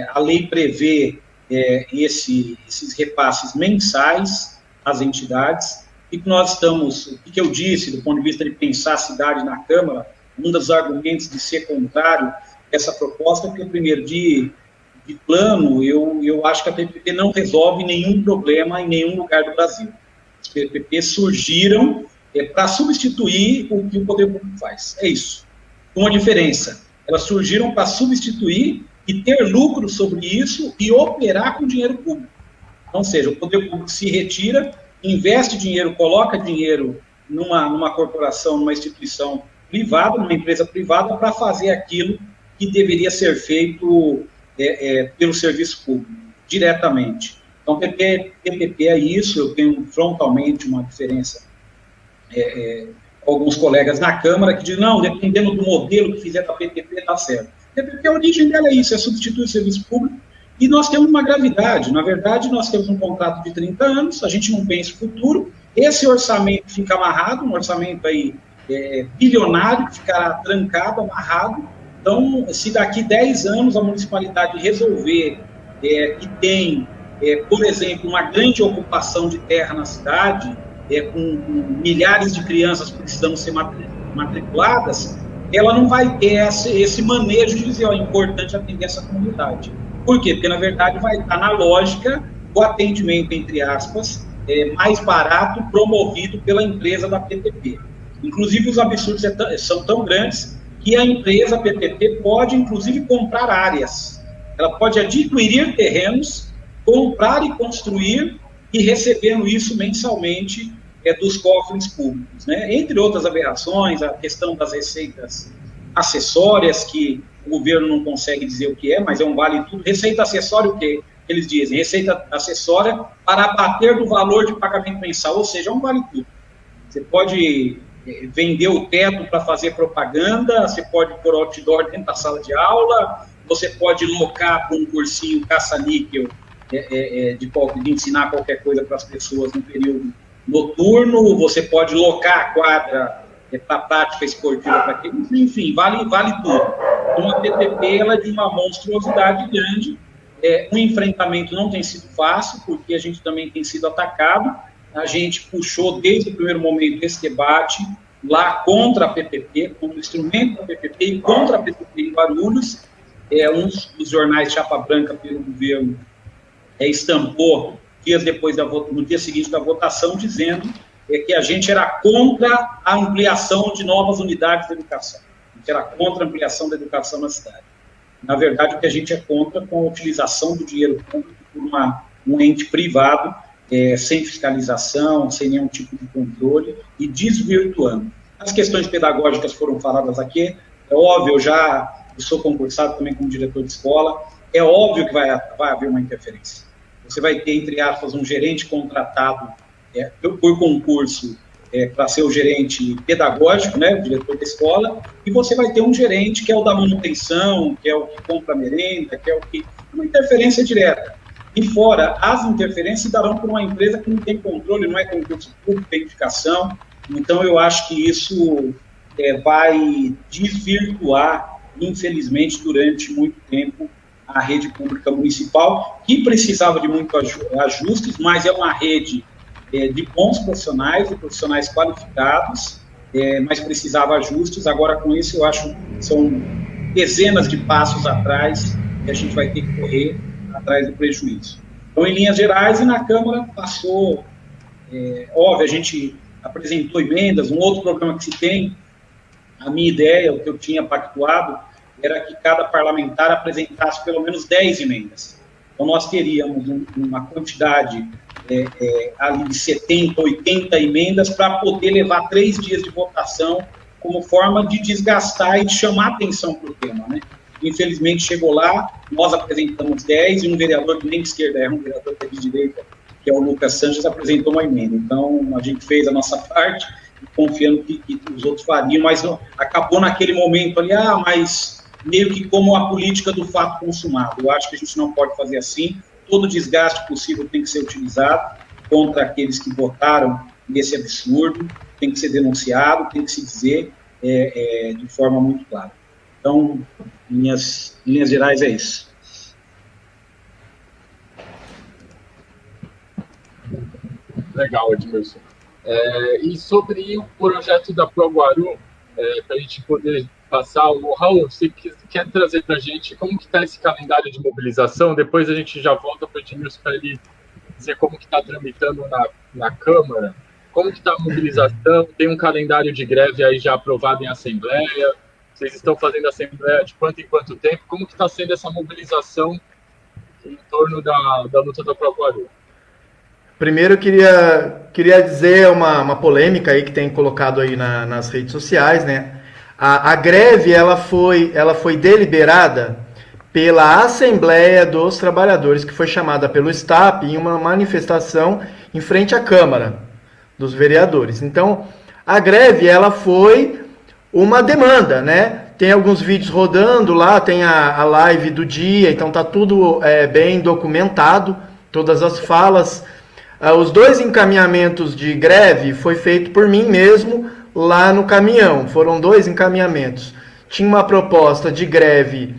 A lei prevê esses repasses mensais às entidades, e que nós estamos, o que eu disse, do ponto de vista de pensar a cidade na Câmara, um dos argumentos de ser contrário a essa proposta, porque, primeiro, de plano, eu acho que a PPP não resolve nenhum problema em nenhum lugar do Brasil. As PPP surgiram para substituir o que o poder público faz. É isso. Com uma diferença. Elas surgiram para substituir e ter lucro sobre isso e operar com dinheiro público. Então, ou seja, o poder público se retira, investe dinheiro, coloca dinheiro numa corporação, numa instituição privada, numa empresa privada, para fazer aquilo que deveria ser feito pelo serviço público, diretamente. Então, PPP é isso. Eu tenho frontalmente uma diferença com alguns colegas na Câmara que dizem, não, dependendo do modelo que fizer da PPP, está certo. PPP, a origem dela é isso, é substituir o serviço público, e nós temos uma gravidade. Na verdade, nós temos um contrato de 30 anos, a gente não pensa no futuro, esse orçamento fica amarrado, um orçamento aí bilionário, que ficará trancado, amarrado. Então, se daqui 10 anos a municipalidade resolver que tem, por exemplo, uma grande ocupação de terra na cidade, com milhares de crianças precisando ser matriculadas, ela não vai ter esse manejo de dizer, é importante atender essa comunidade. Por quê? Porque, na verdade, vai estar na lógica do atendimento, entre aspas, mais barato, promovido pela empresa da PPP. Inclusive, os absurdos são tão grandes que a empresa PPP pode, inclusive, comprar áreas. Ela pode adquirir terrenos, comprar e construir, e recebendo isso mensalmente dos cofres públicos, né? Entre outras aberrações, a questão das receitas acessórias, que o governo não consegue dizer o que é, mas é um vale tudo. Receita acessória, o quê? Eles dizem, receita acessória para abater do valor de pagamento mensal, ou seja, é um vale tudo. Você pode vender o teto para fazer propaganda, você pode pôr outdoor dentro da sala de aula, você pode locar para um cursinho caça-níquel de ensinar qualquer coisa para as pessoas no período noturno, você pode locar a quadra para prática esportiva, para quem, enfim, vale tudo. Então, a PPP ela é de uma monstruosidade grande. O enfrentamento não tem sido fácil, porque a gente também tem sido atacado. A gente puxou desde o primeiro momento esse debate lá contra a PPP, como instrumento da PPP e contra a PPP em Guarulhos. Um dos jornais chapa branca pelo governo estampou dias depois no dia seguinte da votação, dizendo é que a gente era contra a ampliação de novas unidades de educação. A gente era contra a ampliação da educação na cidade. Na verdade, o que a gente é contra com a utilização do dinheiro público por um ente privado, sem fiscalização, sem nenhum tipo de controle e desvirtuando. As questões pedagógicas foram faladas aqui, é óbvio, eu sou concursado também como diretor de escola, é óbvio que vai haver uma interferência. Você vai ter, entre aspas, um gerente contratado por concurso para ser o gerente pedagógico, né, o diretor da escola, e você vai ter um gerente que é o da manutenção, que é o que compra a merenda, que é o que... uma interferência direta. E fora, as interferências darão por uma empresa que não tem controle, não é concurso público, tem indicação. Então, eu acho que isso vai desvirtuar, infelizmente, durante muito tempo, a rede pública municipal, que precisava de muitos ajustes, mas é uma rede de bons profissionais, de profissionais qualificados, mas precisava ajustes. Agora, com isso, eu acho que são dezenas de passos atrás que a gente vai ter que correr atrás do prejuízo. Então, em linhas gerais, e na Câmara passou, óbvio, a gente apresentou emendas. Um outro problema que se tem, a minha ideia, o que eu tinha pactuado, era que cada parlamentar apresentasse pelo menos 10 emendas. Então, nós teríamos uma quantidade ali de 70, 80 emendas para poder levar 3 dias de votação como forma de desgastar e de chamar atenção para o tema, né? Infelizmente, chegou lá, nós apresentamos 10 e um vereador que nem de esquerda é, um vereador que é de direita, que é o Lucas Sanches, apresentou uma emenda. Então, a gente fez a nossa parte, confiando que os outros fariam, mas acabou naquele momento ali, mas meio que como a política do fato consumado. Eu acho que a gente não pode fazer assim. Todo desgaste possível tem que ser utilizado contra aqueles que votaram nesse absurdo, tem que ser denunciado, tem que se dizer de forma muito clara. Então, em linhas gerais, é isso. Legal, Edmilson. E sobre o projeto da ProGuaru, para a gente poder passar, o Raul, você quer trazer para a gente como que está esse calendário de mobilização? Depois a gente já volta para o Edmilson para ele dizer como que está tramitando na Câmara, como que está a mobilização, tem um calendário de greve aí já aprovado em Assembleia, vocês estão fazendo Assembleia de quanto em quanto tempo, como que está sendo essa mobilização em torno da luta da ProGuaru? Primeiro, eu queria dizer uma polêmica aí que tem colocado aí nas redes sociais, né? A greve, ela foi deliberada pela Assembleia dos Trabalhadores, que foi chamada pelo STAP em uma manifestação em frente à Câmara dos Vereadores. Então, a greve, ela foi uma demanda, né? Tem alguns vídeos rodando lá, tem a live do dia, então tá tudo bem documentado, todas as falas. Os 2 encaminhamentos de greve foi feito por mim mesmo lá no caminhão. Foram 2 encaminhamentos. Tinha uma proposta de greve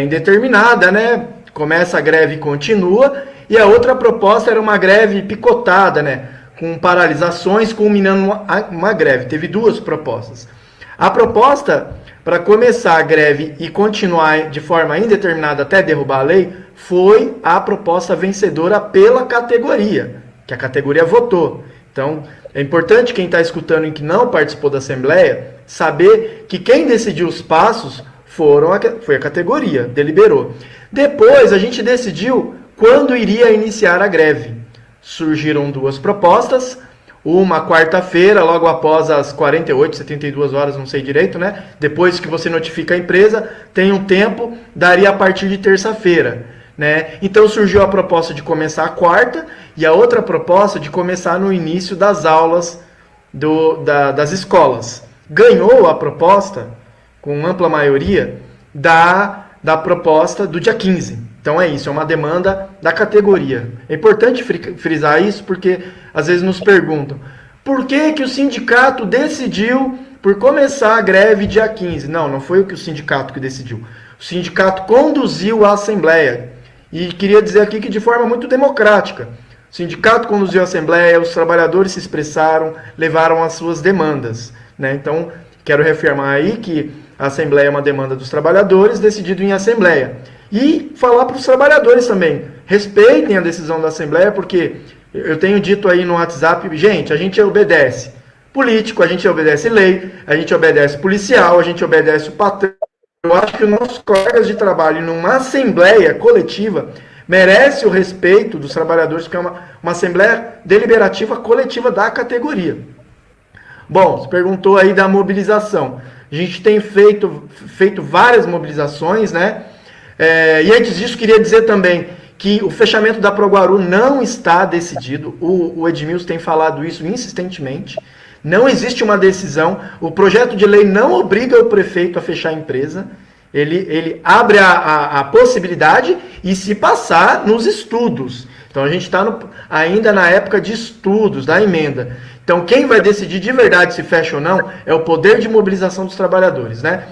indeterminada, né? Começa a greve e continua. E a outra proposta era uma greve picotada, né? Com paralisações, culminando uma greve. Teve 2 propostas. A proposta para começar a greve e continuar de forma indeterminada até derrubar a lei foi a proposta vencedora pela categoria, que a categoria votou. Então, é importante quem está escutando e que não participou da Assembleia saber que quem decidiu os passos foi a categoria, deliberou. Depois, a gente decidiu quando iria iniciar a greve. Surgiram 2 propostas, uma quarta-feira, logo após as 48, 72 horas, não sei direito, né? Depois que você notifica a empresa, tem um tempo, daria a partir de terça-feira, né? Então surgiu a proposta de começar a quarta e a outra proposta de começar no início das aulas das escolas. Ganhou a proposta, com ampla maioria, da proposta do dia 15. Então é isso, é uma demanda da categoria. É importante frisar isso porque às vezes nos perguntam por que o sindicato decidiu por começar a greve dia 15. Não foi o sindicato que decidiu. O sindicato conduziu a Assembleia. E queria dizer aqui que de forma muito democrática. O sindicato conduziu a Assembleia, os trabalhadores se expressaram, levaram as suas demandas, né? Então, quero reafirmar aí que a Assembleia é uma demanda dos trabalhadores, decidido em Assembleia. E falar para os trabalhadores também, respeitem a decisão da Assembleia, porque Eu tenho dito aí no WhatsApp, gente, a gente obedece político, a gente obedece lei, a gente obedece policial, a gente obedece o patrão. Eu acho que os nossos colegas de trabalho, numa assembleia coletiva, merece o respeito dos trabalhadores, porque é uma assembleia deliberativa coletiva da categoria. Bom, você perguntou aí da mobilização. A gente tem feito várias mobilizações, né? E antes disso, queria dizer também que o fechamento da Proguaru não está decidido. O Edmilson tem falado isso insistentemente. Não existe uma decisão. O projeto de lei não obriga o prefeito a fechar a empresa. Ele abre a possibilidade e se passar nos estudos. Então a gente está ainda na época de estudos, da emenda. Então quem vai decidir de verdade se fecha ou não é o poder de mobilização dos trabalhadores, né?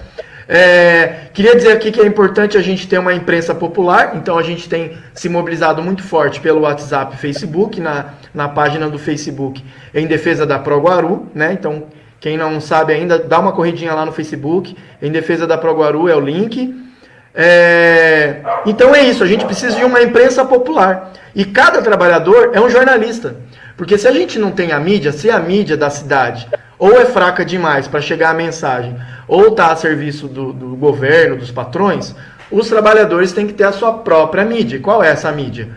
Queria dizer aqui que é importante a gente ter uma imprensa popular, então a gente tem se mobilizado muito forte pelo WhatsApp e Facebook, na página do Facebook em defesa da Proguaru, né? Então, quem não sabe ainda, dá uma corridinha lá no Facebook, em defesa da Proguaru é o link. Então é isso, a gente precisa de uma imprensa popular, e cada trabalhador é um jornalista, porque se a gente não tem a mídia, se a mídia da cidade ou é fraca demais para chegar a mensagem, ou está a serviço do governo, dos patrões, os trabalhadores têm que ter a sua própria mídia. Qual é essa mídia?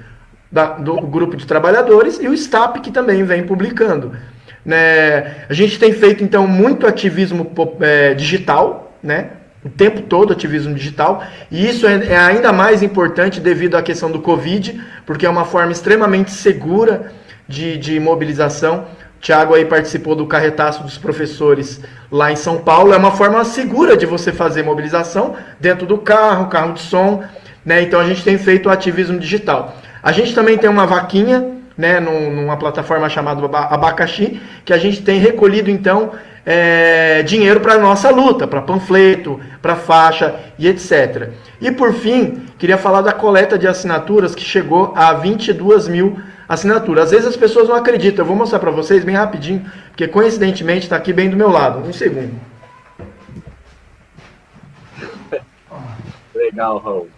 Do grupo de trabalhadores e o STAP, que também vem publicando. A gente tem feito, então, muito ativismo digital, né? O tempo todo ativismo digital, e isso é ainda mais importante devido à questão do Covid, porque é uma forma extremamente segura de mobilização. O Thiago aí participou do carretaço dos professores lá em São Paulo. É uma forma segura de você fazer mobilização dentro do carro de som, né? Então a gente tem feito o ativismo digital. A gente também tem uma vaquinha, né, numa plataforma chamada Abacaxi, que a gente tem recolhido então dinheiro para a nossa luta, para panfleto, para faixa e etc. E por fim, queria falar da coleta de assinaturas, que chegou a 22 mil assinaturas. Às vezes as pessoas não acreditam. Eu vou mostrar para vocês bem rapidinho, porque coincidentemente está aqui bem do meu lado. Um segundo. Legal, Raul.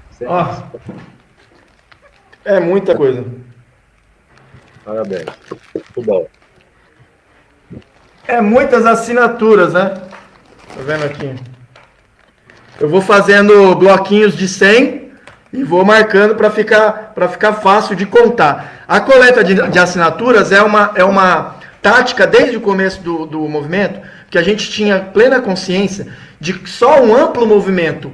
É muita coisa. Parabéns. Muito bom. É muitas assinaturas, né? Tá vendo aqui? Eu vou fazendo bloquinhos de 100 e vou marcando para ficar fácil de contar. A coleta de assinaturas é uma tática desde o começo do movimento, que a gente tinha plena consciência de que só um amplo movimento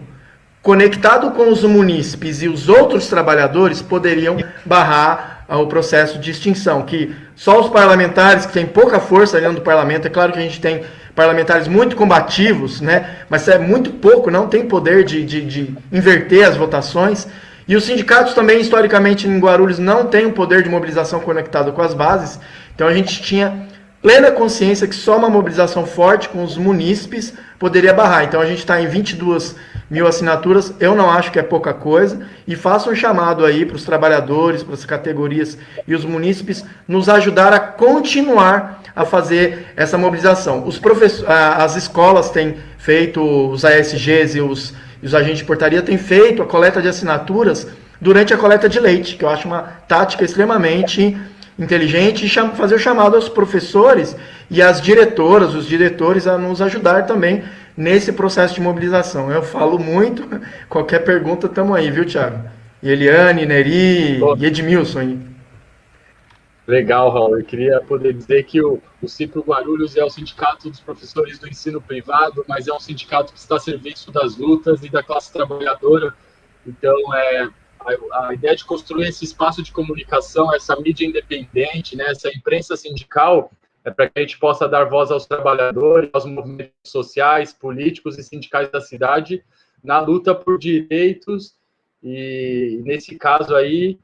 conectado com os munícipes e os outros trabalhadores poderiam barrar o processo de extinção, que só os parlamentares, que têm pouca força dentro do parlamento, é claro que a gente tem parlamentares muito combativos, né? Mas é muito pouco, não tem poder de inverter as votações. E os sindicatos também, historicamente, em Guarulhos, não têm um poder de mobilização conectado com as bases. Então a gente tinha plena consciência que só uma mobilização forte com os munícipes poderia barrar. Então a gente está em 22 mil assinaturas, eu não acho que é pouca coisa, e faço um chamado aí para os trabalhadores, para as categorias e os munícipes nos ajudar a continuar a fazer essa mobilização. As escolas têm feito, os ASGs e os agentes de portaria têm feito a coleta de assinaturas durante a coleta de leite, que eu acho uma tática extremamente inteligente, e fazer o chamado aos professores e às diretoras, os diretores, a nos ajudar também nesse processo de mobilização. Eu falo muito, qualquer pergunta, estamos aí, viu, Thiago? E Eliane, Neri e Edmilson aí. Legal, Raul. Eu queria poder dizer que o Cipro Guarulhos é o sindicato dos professores do ensino privado, mas é um sindicato que está a serviço das lutas e da classe trabalhadora. Então, a ideia de construir esse espaço de comunicação, essa mídia independente, né, essa imprensa sindical, é para que a gente possa dar voz aos trabalhadores, aos movimentos sociais, políticos e sindicais da cidade, na luta por direitos, e nesse caso aí,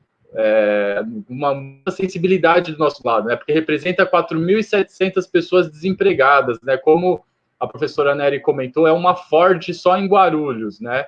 uma sensibilidade do nosso lado, né, porque representa 4.700 pessoas desempregadas, né, como a professora Nery comentou, é uma Ford só em Guarulhos, né,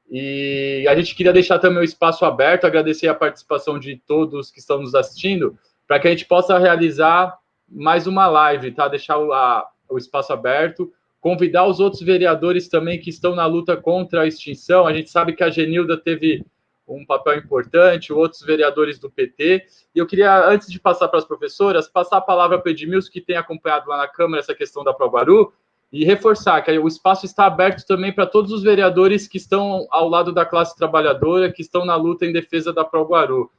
e a gente queria deixar também o espaço aberto, agradecer a participação de todos que estão nos assistindo, para que a gente possa realizar mais uma live, tá? Deixar o espaço aberto, convidar os outros vereadores também que estão na luta contra a extinção. A gente sabe que a Genilda teve um papel importante, outros vereadores do PT. E eu queria, antes de passar para as professoras, passar a palavra para o Edmilson, que tem acompanhado lá na Câmara essa questão da ProGuaru, e reforçar que o espaço está aberto também para todos os vereadores que estão ao lado da classe trabalhadora, que estão na luta em defesa da ProGuaru.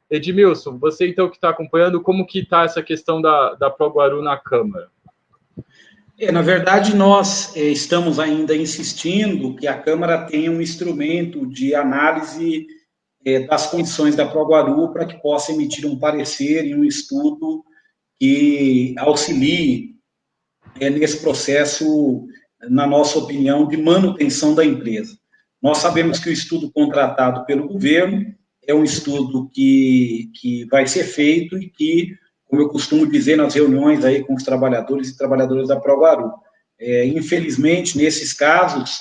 Edmilson, você então que está acompanhando, como que está essa questão da ProGuaru na Câmara? Na verdade, nós estamos ainda insistindo que a Câmara tenha um instrumento de análise das condições da ProGuaru para que possa emitir um parecer e um estudo que auxilie nesse processo, na nossa opinião, de manutenção da empresa. Nós sabemos que o estudo contratado pelo governo é um estudo que vai ser feito e que, como eu costumo dizer nas reuniões aí com os trabalhadores e trabalhadoras da ProGuaru, infelizmente, nesses casos,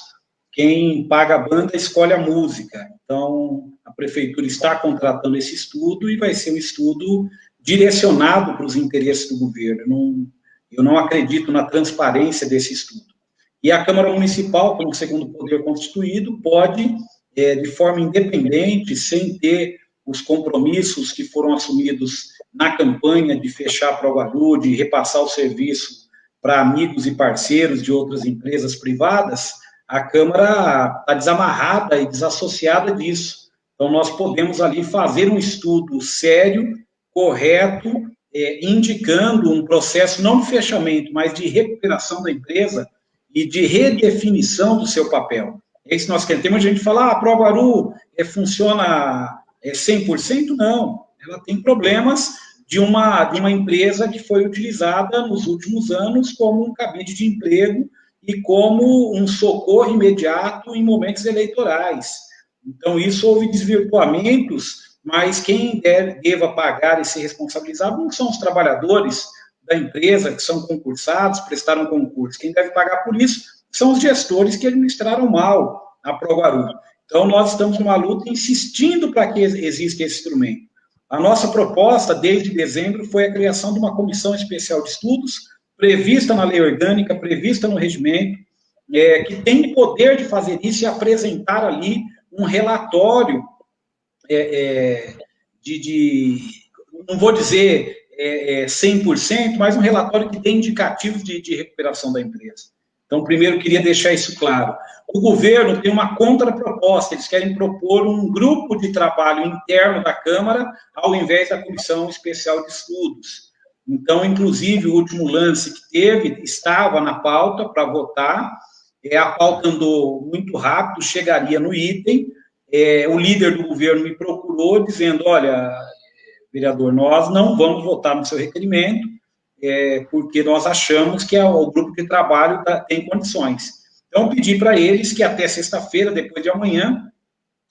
quem paga a banda escolhe a música. Então, a prefeitura está contratando esse estudo e vai ser um estudo direcionado para os interesses do governo. Eu não acredito na transparência desse estudo. E a Câmara Municipal, como segundo poder constituído, pode, de forma independente, sem ter os compromissos que foram assumidos na campanha de fechar a ProGuaru, de repassar o serviço para amigos e parceiros de outras empresas privadas, a Câmara está desamarrada e desassociada disso. Então, nós podemos ali fazer um estudo sério, correto, indicando um processo não de fechamento, mas de recuperação da empresa e de redefinição do seu papel. É isso que nós queremos. Tem muita gente que fala, a ProGuaru funciona 100%? Não, ela tem problemas de uma empresa que foi utilizada nos últimos anos como um cabide de emprego e como um socorro imediato em momentos eleitorais. Então, isso houve desvirtuamentos, mas quem deva pagar e ser responsabilizado não são os trabalhadores da empresa, que são concursados, prestaram concurso. Quem deve pagar por isso são os gestores que administraram mal a ProGuaru. Então, nós estamos numa luta insistindo para que exista esse instrumento. A nossa proposta, desde dezembro, foi a criação de uma comissão especial de estudos, prevista na lei orgânica, prevista no regimento, que tem o poder de fazer isso e apresentar ali um relatório não vou dizer 100%, mas um relatório que tem indicativos de recuperação da empresa. Então, primeiro, queria deixar isso claro. O governo tem uma contraproposta, eles querem propor um grupo de trabalho interno da Câmara, ao invés da Comissão Especial de Estudos. Então, inclusive, o último lance que teve estava na pauta para votar, a pauta andou muito rápido, chegaria no item, o líder do governo me procurou dizendo, olha, vereador, nós não vamos votar no seu requerimento, porque nós achamos que o grupo de trabalho tem condições. Então, pedi para eles que até sexta-feira, depois de amanhã,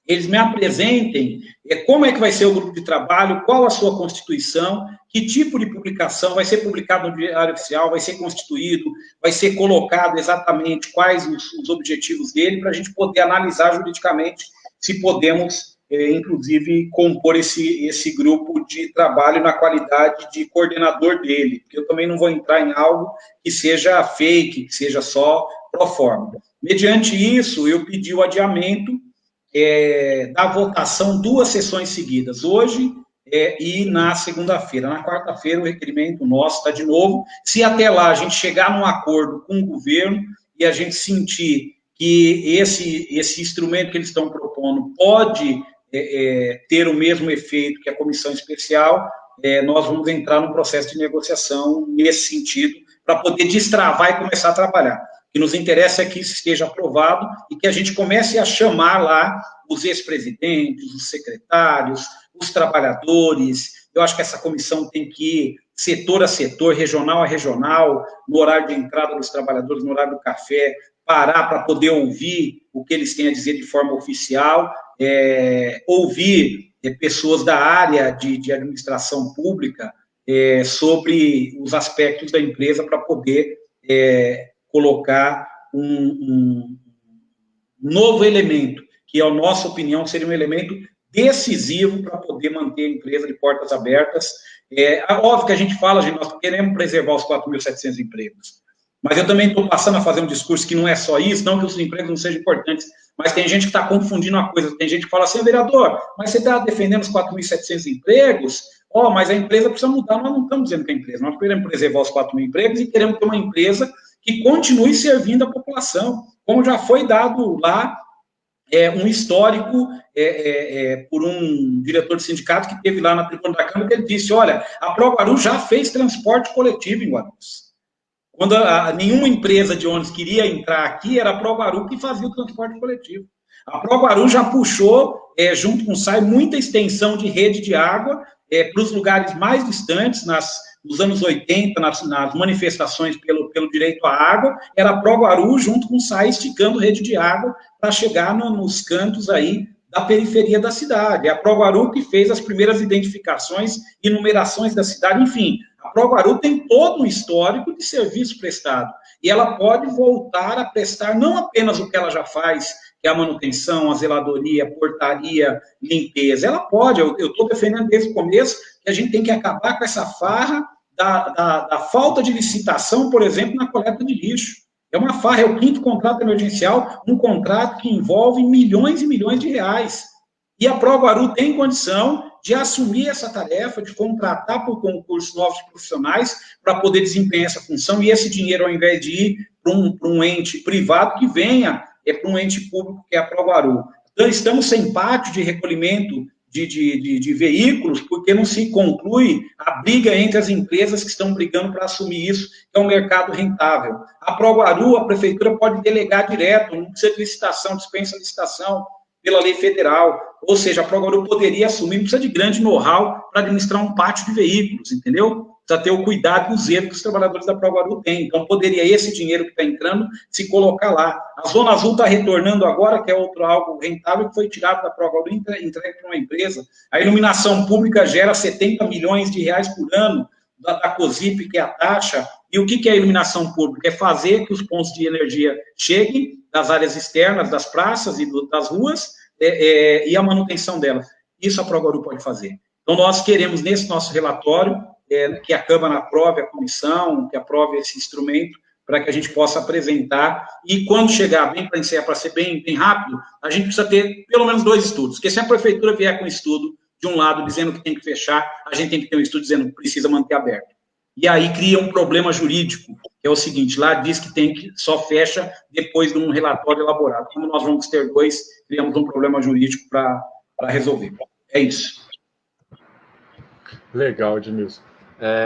eles me apresentem como é que vai ser o grupo de trabalho, qual a sua constituição, que tipo de publicação, vai ser publicado no Diário Oficial, vai ser constituído, vai ser colocado exatamente quais os objetivos dele, para a gente poder analisar juridicamente se podemos, inclusive, compor esse grupo de trabalho na qualidade de coordenador dele, porque eu também não vou entrar em algo que seja fake, que seja só pro forma. Mediante isso, eu pedi o adiamento da votação 2 sessões seguidas, hoje e na segunda-feira. Na quarta-feira, o requerimento nosso está de novo. Se até lá a gente chegar num acordo com o governo e a gente sentir que esse instrumento que eles estão propondo pode ter o mesmo efeito que a comissão especial, nós vamos entrar num processo de negociação nesse sentido, para poder destravar e começar a trabalhar. O que nos interessa é que isso esteja aprovado e que a gente comece a chamar lá os ex-presidentes, os secretários, os trabalhadores. Eu acho que essa comissão tem que ir setor a setor, regional a regional, no horário de entrada dos trabalhadores, no horário do café, parar para poder ouvir o que eles têm a dizer de forma oficial, ouvir pessoas da área de administração pública sobre os aspectos da empresa para poder colocar um novo elemento, que, a nossa opinião, seria um elemento decisivo para poder manter a empresa de portas abertas. Óbvio que a gente fala, nós queremos preservar os 4.700 empregos, mas eu também estou passando a fazer um discurso que não é só isso, não que os empregos não sejam importantes, Mas tem gente que está confundindo uma coisa, tem gente que fala assim, vereador, mas você está defendendo os 4.700 empregos? Mas a empresa precisa mudar. Nós não estamos dizendo que é a empresa, nós queremos preservar os 4.000 empregos e queremos ter uma empresa que continue servindo a população, como já foi dado lá um histórico por um diretor de sindicato que teve lá na tribuna da Câmara, que ele disse, olha, a ProGuarulhos já fez transporte coletivo em Guarulhos. Quando nenhuma empresa de ônibus queria entrar aqui, era a ProGuarulhos que fazia o transporte coletivo. A ProGuarulhos já puxou, junto com o SAI, muita extensão de rede de água para os lugares mais distantes, nos anos 80, nas manifestações pelo direito à água, era a ProGuarulhos junto com o SAI esticando rede de água para chegar nos cantos aí da periferia da cidade. É a ProGuarulhos que fez as primeiras identificações e numerações da cidade, enfim. A ProGuarulhos tem todo um histórico de serviço prestado, e ela pode voltar a prestar não apenas o que ela já faz, que é a manutenção, a zeladoria, a portaria, limpeza. Ela pode, eu estou defendendo desde o começo que a gente tem que acabar com essa farra da falta de licitação, por exemplo, na coleta de lixo. É uma farra, é o 5º contrato emergencial, um contrato que envolve milhões e milhões de reais. E a ProGuarulhos tem condição de assumir essa tarefa, de contratar por concurso novos profissionais para poder desempenhar essa função, e esse dinheiro, ao invés de ir para um ente privado, que venha para um ente público, que é a ProGuarulhos. Então, estamos sem pátio de recolhimento de veículos, porque não se conclui a briga entre as empresas que estão brigando para assumir isso, que é um mercado rentável. A ProGuarulhos, a prefeitura pode delegar direto, não precisa de licitação, dispensa licitação pela lei federal, ou seja, a ProGuarulhos poderia assumir, não precisa de grande know-how para administrar um pátio de veículos, entendeu? Precisa ter o cuidado e o zelo que os trabalhadores da ProGuarulhos têm. Então, poderia esse dinheiro que está entrando se colocar lá. A Zona Azul está retornando agora, que é outro algo rentável, que foi tirado da ProGuarulhos e entregue para uma empresa. A iluminação pública gera 70 milhões de reais por ano da COSIP, que é a taxa. E o que é a iluminação pública? É fazer que os pontos de energia cheguem das áreas externas, das praças e das ruas, e a manutenção delas. Isso a ProGuarulhos pode fazer. Então, nós queremos, nesse nosso relatório, que a Câmara aprove a comissão, que aprove esse instrumento, para que a gente possa apresentar, e quando chegar, bem para encerrar, para ser bem rápido, a gente precisa ter pelo menos 2 estudos, porque se a prefeitura vier com um estudo, de um lado, dizendo que tem que fechar, a gente tem que ter um estudo dizendo que precisa manter aberto. E aí cria um problema jurídico, que é o seguinte, lá diz que só fecha depois de um relatório elaborado. Como nós vamos ter 2, criamos um problema jurídico para resolver. É isso. Legal, Edmilson.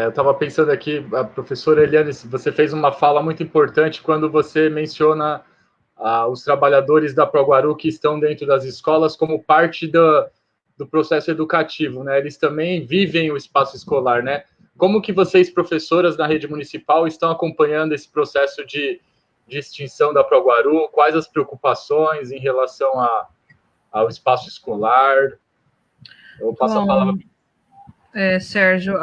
Eu estava pensando aqui, a professora Eliane, você fez uma fala muito importante quando você menciona os trabalhadores da ProGuarulhos que estão dentro das escolas como parte do processo educativo, né? Eles também vivem o espaço escolar, né? Como que vocês, professoras da rede municipal, estão acompanhando esse processo de extinção da ProGuarulhos? Quais as preocupações em relação ao espaço escolar? Eu passo a palavra. Sérgio,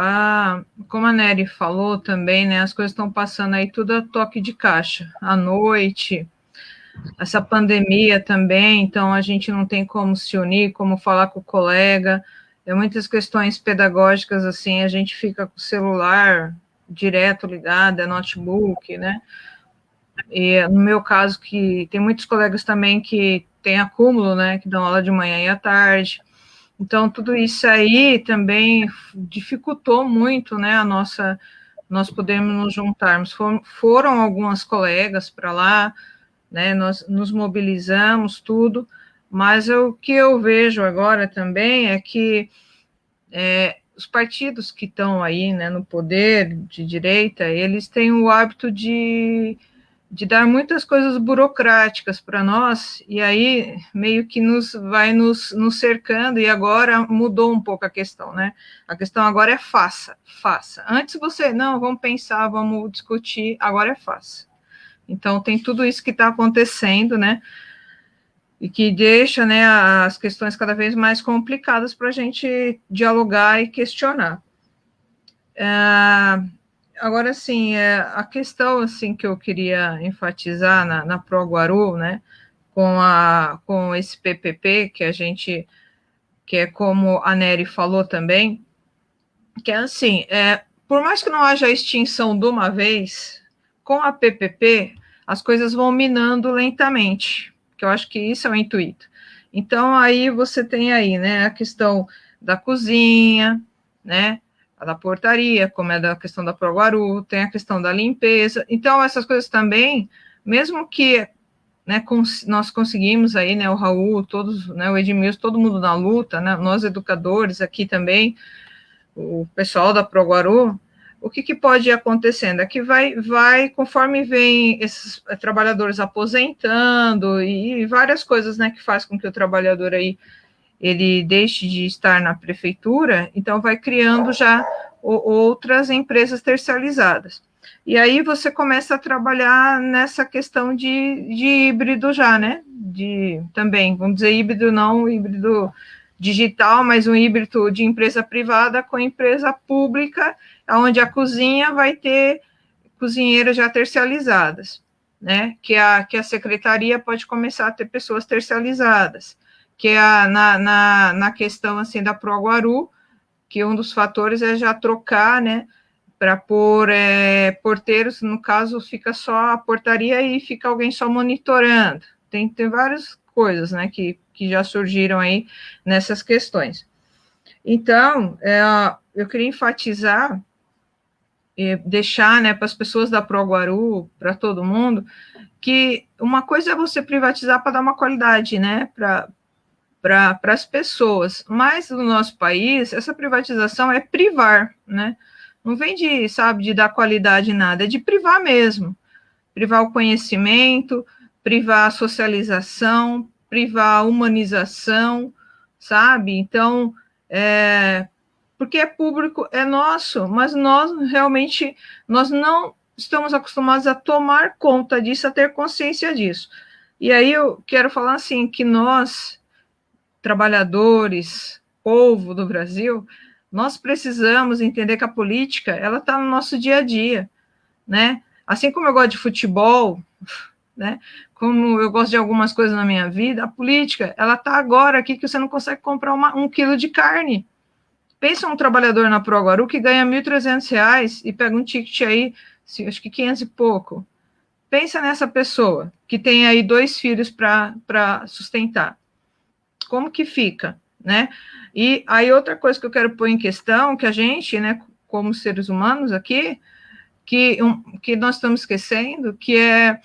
como a Nery falou também, né, as coisas estão passando aí tudo a toque de caixa, à noite, essa pandemia também, então a gente não tem como se unir, como falar com o colega, muitas questões pedagógicas, assim, a gente fica com o celular direto ligado, notebook, né, e no meu caso, que tem muitos colegas também que têm acúmulo, né, que dão aula de manhã e à tarde. Então, tudo isso aí também dificultou muito, né, nós podermos nos juntarmos. Foram algumas colegas para lá, né, nós nos mobilizamos, tudo, mas o que eu vejo agora também é que os partidos que estão aí, né, no poder de direita, eles têm o hábito de dar muitas coisas burocráticas para nós, e aí meio que vai nos cercando, e agora mudou um pouco a questão, né? A questão agora é faça. Antes vamos pensar, vamos discutir, agora é faça. Então, tem tudo isso que está acontecendo, né? E que deixa, né, as questões cada vez mais complicadas para a gente dialogar e questionar. Agora, sim, a questão, assim, que eu queria enfatizar na ProGuarulhos, né, com esse PPP, que é como a Nery falou também, que é assim, por mais que não haja extinção de uma vez, com a PPP, as coisas vão minando lentamente, que eu acho que isso é o intuito. Então, aí você tem aí, né, a questão da cozinha, né, a da portaria, como é da questão da Proguaru, tem a questão da limpeza. Então, essas coisas também, mesmo que, né, nós conseguimos aí, né, o Raul, todos, né, o Edmilson, todo mundo na luta, né, nós educadores aqui também, o pessoal da Proguaru, o que pode ir acontecendo? É que vai, conforme vem esses trabalhadores aposentando e várias coisas, né, que faz com que o trabalhador aí, ele deixe de estar na prefeitura, então vai criando já outras empresas terceirizadas. E aí você começa a trabalhar nessa questão de híbrido já, né, também, vamos dizer híbrido, não híbrido digital, mas um híbrido de empresa privada com empresa pública, onde a cozinha vai ter cozinheiras já terceirizadas, né? Que a secretaria pode começar a ter pessoas terceirizadas, que é na questão assim da Proguaru, que um dos fatores é já trocar, né? Para pôr porteiros, no caso, fica só a portaria e fica alguém só monitorando. Tem várias coisas, né? Que já surgiram aí nessas questões. Então, eu queria enfatizar deixar, né, para as pessoas da Proguaru, para todo mundo, que uma coisa é você privatizar para dar uma qualidade, né, para as pessoas, mas no nosso país, essa privatização é privar, né, não vem de dar qualidade em nada, é de privar mesmo, privar o conhecimento, privar a socialização, privar a humanização, sabe, então, porque é público, é nosso, mas nós realmente, nós não estamos acostumados a tomar conta disso, a ter consciência disso. E aí eu quero falar assim, que nós, trabalhadores, povo do Brasil, nós precisamos entender que a política, ela está no nosso dia a dia, né? Assim como eu gosto de futebol, né? Como eu gosto de algumas coisas na minha vida, a política, ela está agora aqui que você não consegue comprar 1 quilo de carne. Pensa um trabalhador na Proguaru que ganha R$ 1.300 e pega um ticket aí, acho que 500 e pouco. Pensa nessa pessoa que tem aí 2 filhos para sustentar. Como que fica, né? E aí outra coisa que eu quero pôr em questão, que a gente, né, como seres humanos aqui, que nós estamos esquecendo, que é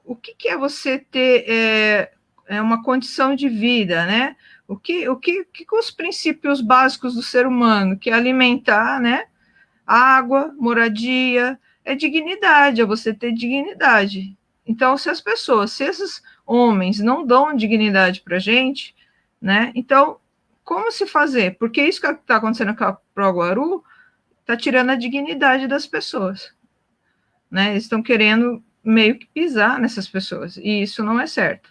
o que é você ter uma condição de vida, né? O que os princípios básicos do ser humano, que é alimentar, né? Água, moradia, é dignidade, é você ter dignidade. Então, se esses homens não dão dignidade para a gente, né? Então, como se fazer? Porque isso que está acontecendo com a Proguaru está tirando a dignidade das pessoas, né? Eles estão querendo meio que pisar nessas pessoas, e isso não é certo.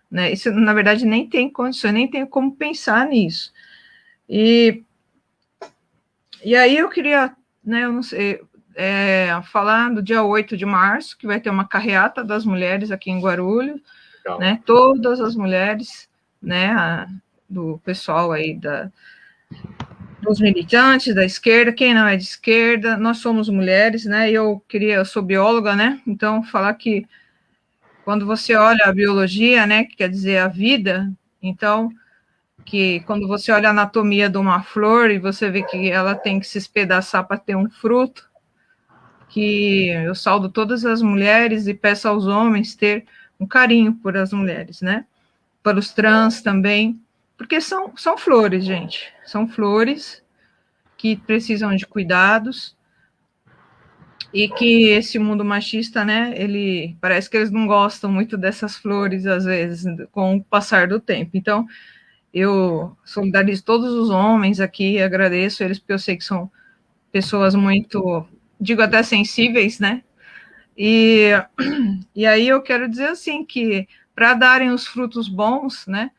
Né? Isso, na verdade, nem tem condições, nem tem como pensar nisso. E aí eu queria, né, eu não sei, falar do dia 8 de março, que vai ter uma carreata das mulheres aqui em Guarulhos, né, todas as mulheres, né, do pessoal aí dos militantes da esquerda, quem não é de esquerda, nós somos mulheres, né, eu sou bióloga, né, então falar que quando você olha a biologia, né, que quer dizer a vida, então, que quando você olha a anatomia de uma flor e você vê que ela tem que se espedaçar para ter um fruto, que eu saudo todas as mulheres e peço aos homens ter um carinho por as mulheres, né, para os trans também, porque são flores, gente, são flores que precisam de cuidados, e que esse mundo machista, né, parece que eles não gostam muito dessas flores, às vezes, com o passar do tempo. Então, eu solidarizo todos os homens aqui, agradeço eles, porque eu sei que são pessoas muito, digo até sensíveis, né, e aí eu quero dizer assim, que para darem os frutos bons, né,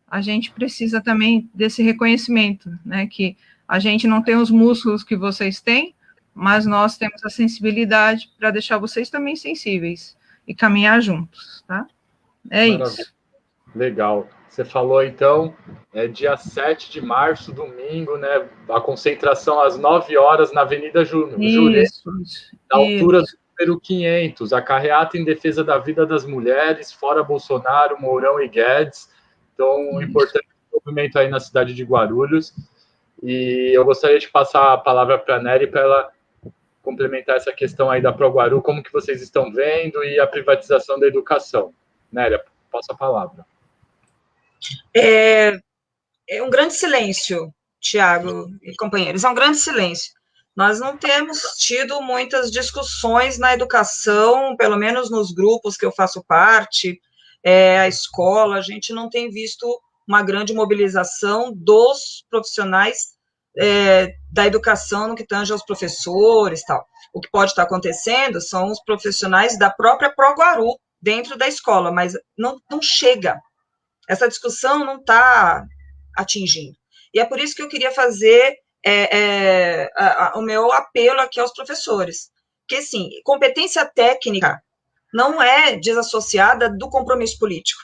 a gente precisa também desse reconhecimento, né, que a gente não tem os músculos que vocês têm, mas nós temos a sensibilidade para deixar vocês também sensíveis e caminhar juntos, tá? Maravilha. Isso. Legal. Você falou, então, dia 7 de março, domingo, né, a concentração às 9 horas na Avenida Jurema, isso. na altura do número 500, a carreata em defesa da vida das mulheres, fora Bolsonaro, Mourão e Guedes. Então, um importante movimento aí na cidade de Guarulhos. E eu gostaria de passar a palavra para a Nery para ela complementar essa questão aí da ProGuaru, como que vocês estão vendo e a privatização da educação. Néria, passa a palavra. É um grande silêncio, Tiago e companheiros, é um grande silêncio. Nós não temos tido muitas discussões na educação, pelo menos nos grupos que eu faço parte, a escola, a gente não tem visto uma grande mobilização dos profissionais da educação no que tange aos professores e tal. O que pode estar acontecendo são os profissionais da própria ProGuaru dentro da escola, mas não chega. Essa discussão não está atingindo. E é por isso que eu queria fazer o meu apelo aqui aos professores. Porque, assim, competência técnica não é desassociada do compromisso político,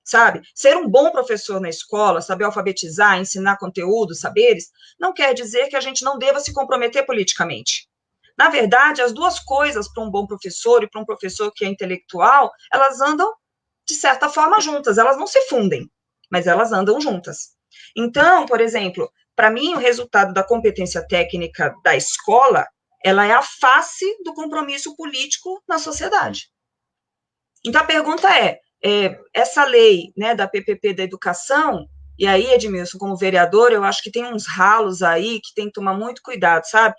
sabe? Ser um bom professor na escola, saber alfabetizar, ensinar conteúdo, saberes, não quer dizer que a gente não deva se comprometer politicamente. Na verdade, as duas coisas para um bom professor e para um professor que é intelectual, elas andam, de certa forma, juntas. Elas não se fundem, mas elas andam juntas. Então, por exemplo, para mim, o resultado da competência técnica da escola, ela é a face do compromisso político na sociedade. Então, a pergunta essa lei, né, da PPP da educação, e aí, Edmilson, como vereador, eu acho que tem uns ralos aí que tem que tomar muito cuidado, sabe?